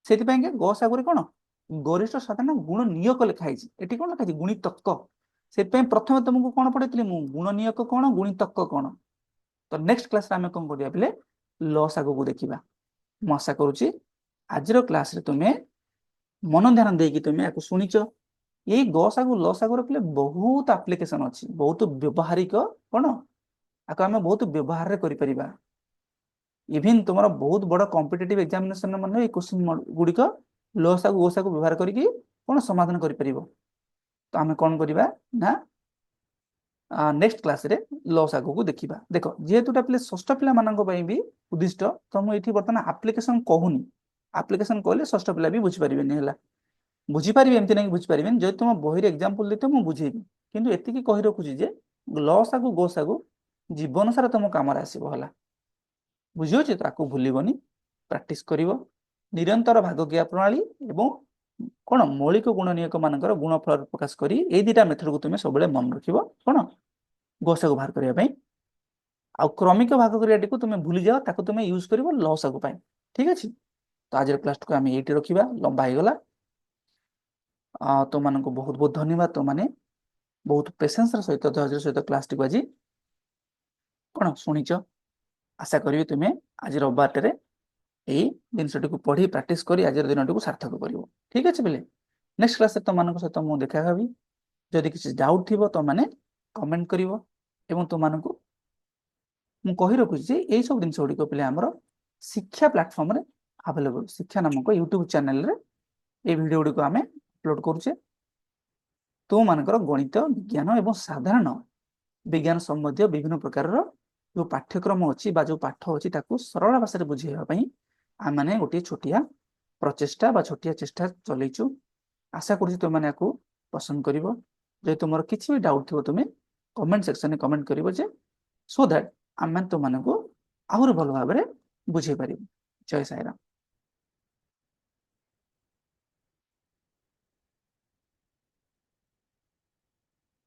सेति के गसागुरे कौन गरिष्ठ साधारण गुणनीयक लिखाई, एटी कौन लिखाई? गुणितक। से प्रथम तुमको कौन पढ़ी मु गुणनीयक कौन गुणितक कौन। तो नेक्स्ट क्लास आम कौन करिया पिले लसागु को देखिबा। ମୁଁ ଆଶା କରୁଛି ଆଜିର କ୍ଲାସରେ ତୁମେ ମନ ଧ୍ୟାନ ଦେଇକି ତୁମେ ୟାକୁ ଶୁଣିଛ। ଏଇ ଗସାଗୁ ଲସାଗୁର ପିଲେ ବହୁତ ଆପ୍ଲିକେସନ ଅଛି, ବହୁତ ବ୍ୟବହାରିକ କଣ ଆକୁ ଆମେ ବହୁତ ବ୍ୟବହାରରେ କରିପାରିବା। ଇଭିନ୍ ତୁମର ବହୁତ ବଡ଼ କମ୍ପିଟେଟିଭ ଏକ୍ଜାମିନେସନ ମାନେ ଏଇ କ୍ୱେଶ୍ଚିନ୍ ଗୁଡ଼ିକ ଲସାଗୁ ଓସାଗୁ ବ୍ୟବହାର କରିକି କଣ ସମାଧାନ କରିପାରିବ। ତ ଆମେ କଣ କରିବା ନା ନେକ୍ସଟ କ୍ଲାସରେ ଲସାଗୁକୁ ଦେଖିବା। ଦେଖ ଯେହେତୁ ଏଟା ପିଲେ ଷଷ୍ଠ ପିଲାମାନଙ୍କ ପାଇଁ ବି ଉଦ୍ଦିଷ୍ଟ, ତ ମୁଁ ଏଠି ବର୍ତ୍ତମାନ ଆପ୍ଲିକେସନ କହୁନି। ଆପ୍ଲିକେସନ କହିଲେ ଷଷ୍ଠ ପିଲା ବି ବୁଝିପାରିବେନି ହେଲା। ବୁଝିପାରିବେ ଏମିତି ନାହିଁ ବୁଝିପାରିବେନି, ଯଦି ତୁମ ବହିରେ ଏକ୍ଜାମ୍ପଲ ଦେଇଥିବ ମୁଁ ବୁଝେଇବି, କିନ୍ତୁ ଏତିକି କହି ରଖୁଛି ଯେ ଲସାଗୁ ଗୋସାଗୁ ଜୀବନ ସାରା ତମ କାମରେ ଆସିବ ହେଲା। ବୁଝିହଉଛି? ତାକୁ ଭୁଲିବନି, ପ୍ରାକ୍ଟିସ କରିବ। ନିରନ୍ତର ଭାଗକ୍ରିୟା ପ୍ରଣାଳୀ ଏବଂ କଣ ମୌଳିକ ଗୁଣ ନିୟକ ମାନଙ୍କର ଗୁଣ ଫଳ ପ୍ରକାଶ କରି ଏଇ ଦିଟା ମେଥଡକୁ ତୁମେ ସବୁବେଳେ ମନେ ରଖିବ କଣ ଗୋସାଗୁ ବାହାର କରିବା ପାଇଁ। ଆଉ କ୍ରମିକ ଭାଗକ୍ରିୟାଟିକୁ ତୁମେ ଭୁଲିଯାଅ, ତାକୁ ତୁମେ ୟୁଜ କରିବ ଲସାଗୁ ପାଇଁ। ଠିକ ଅଛି? ତ ଆଜିର କ୍ଲାସଟିକୁ ଆମେ ଏଇଠି ରଖିବା, ଲମ୍ବା ହେଇଗଲା। ତୁମମାନଙ୍କୁ ବହୁତ ବହୁତ ଧନ୍ୟବାଦ। ତୁମମାନେ ବହୁତ ପେସେନ୍ସର ସହିତ ଧୈର୍ଯ୍ୟ ସହିତ କ୍ଲାସଟିକୁ ଆଜି କଣ ଶୁଣିଛ। ଆଶା କରିବି ତୁମେ ଆଜି ରବିବାରଟାରେ ଏଇ ଜିନିଷଟିକୁ ପଢି ପ୍ରାକ୍ଟିସ କରି ଆଜିର ଦିନଟିକୁ ସାର୍ଥକ କରିବ। ଠିକ ଅଛି ପିଲେ? ନେକ୍ସଟ କ୍ଲାସରେ ତୁମମାନଙ୍କ ସହିତ ମୁଁ ଦେଖା ହେବି। ଯଦି କିଛି ଡାଉଟ ଥିବ ତୁମମାନେ କମେଣ୍ଟ କରିବ, ଏବଂ ତୁମମାନଙ୍କୁ ମୁଁ କହି ରଖୁଛି ଯେ ଏଇ ସବୁ ଜିନିଷ ଗୁଡ଼ିକ ପିଲେ ଆମର ଶିକ୍ଷା ପ୍ଲାଟଫର୍ମରେ ଆଭେଲେବଲ। ଶିକ୍ଷା ନାମକ ୟୁଟ୍ୟୁବ ଚ୍ୟାନେଲରେ এই ଭିଡ଼ିଓ ଗୁଡ଼ିକୁ ଆମେ ଅପଲୋଡ କରୁଛେ। ତୁମମାନଙ୍କର ଗଣିତ, ବିଜ୍ଞାନ ଏବଂ ସାଧାରଣ ବିଜ୍ଞାନ ସମ୍ବନ୍ଧୀୟ ବିଭିନ୍ନ ପ୍ରକାରର ଯେଉଁ ପାଠ୍ୟକ୍ରମ ଅଛି ବା ଯେଉଁ ପାଠ ଅଛି ତାକୁ ସରଳ ଭାଷାରେ ବୁଝାଇବା ପାଇଁ ଆମମାନେ ଗୋଟିଏ ଛୋଟିଆ ପ୍ରଚେଷ୍ଟା ବା ଛୋଟିଆ ଚେଷ୍ଟା ଚଲେଇଛୁ। ଆଶା କରୁଛି ତୁମମାନେ ୟାକୁ ପସନ୍ଦ କରିବ। ଯଦି ତୁମର କିଛି ବି ଡାଉଟ ଥିବ ତୁମେ କମେଣ୍ଟ ସେକ୍ସନରେ କମେଣ୍ଟ କରିବ, ଯେ ସୋ ଦ୍ୟାଟ୍ ଆମେ ତୁମମାନଙ୍କୁ ଆହୁରି ଭଲ ଭାବରେ ବୁଝେଇ ପାରିବୁ। ଜୟ ସାଇରାମ।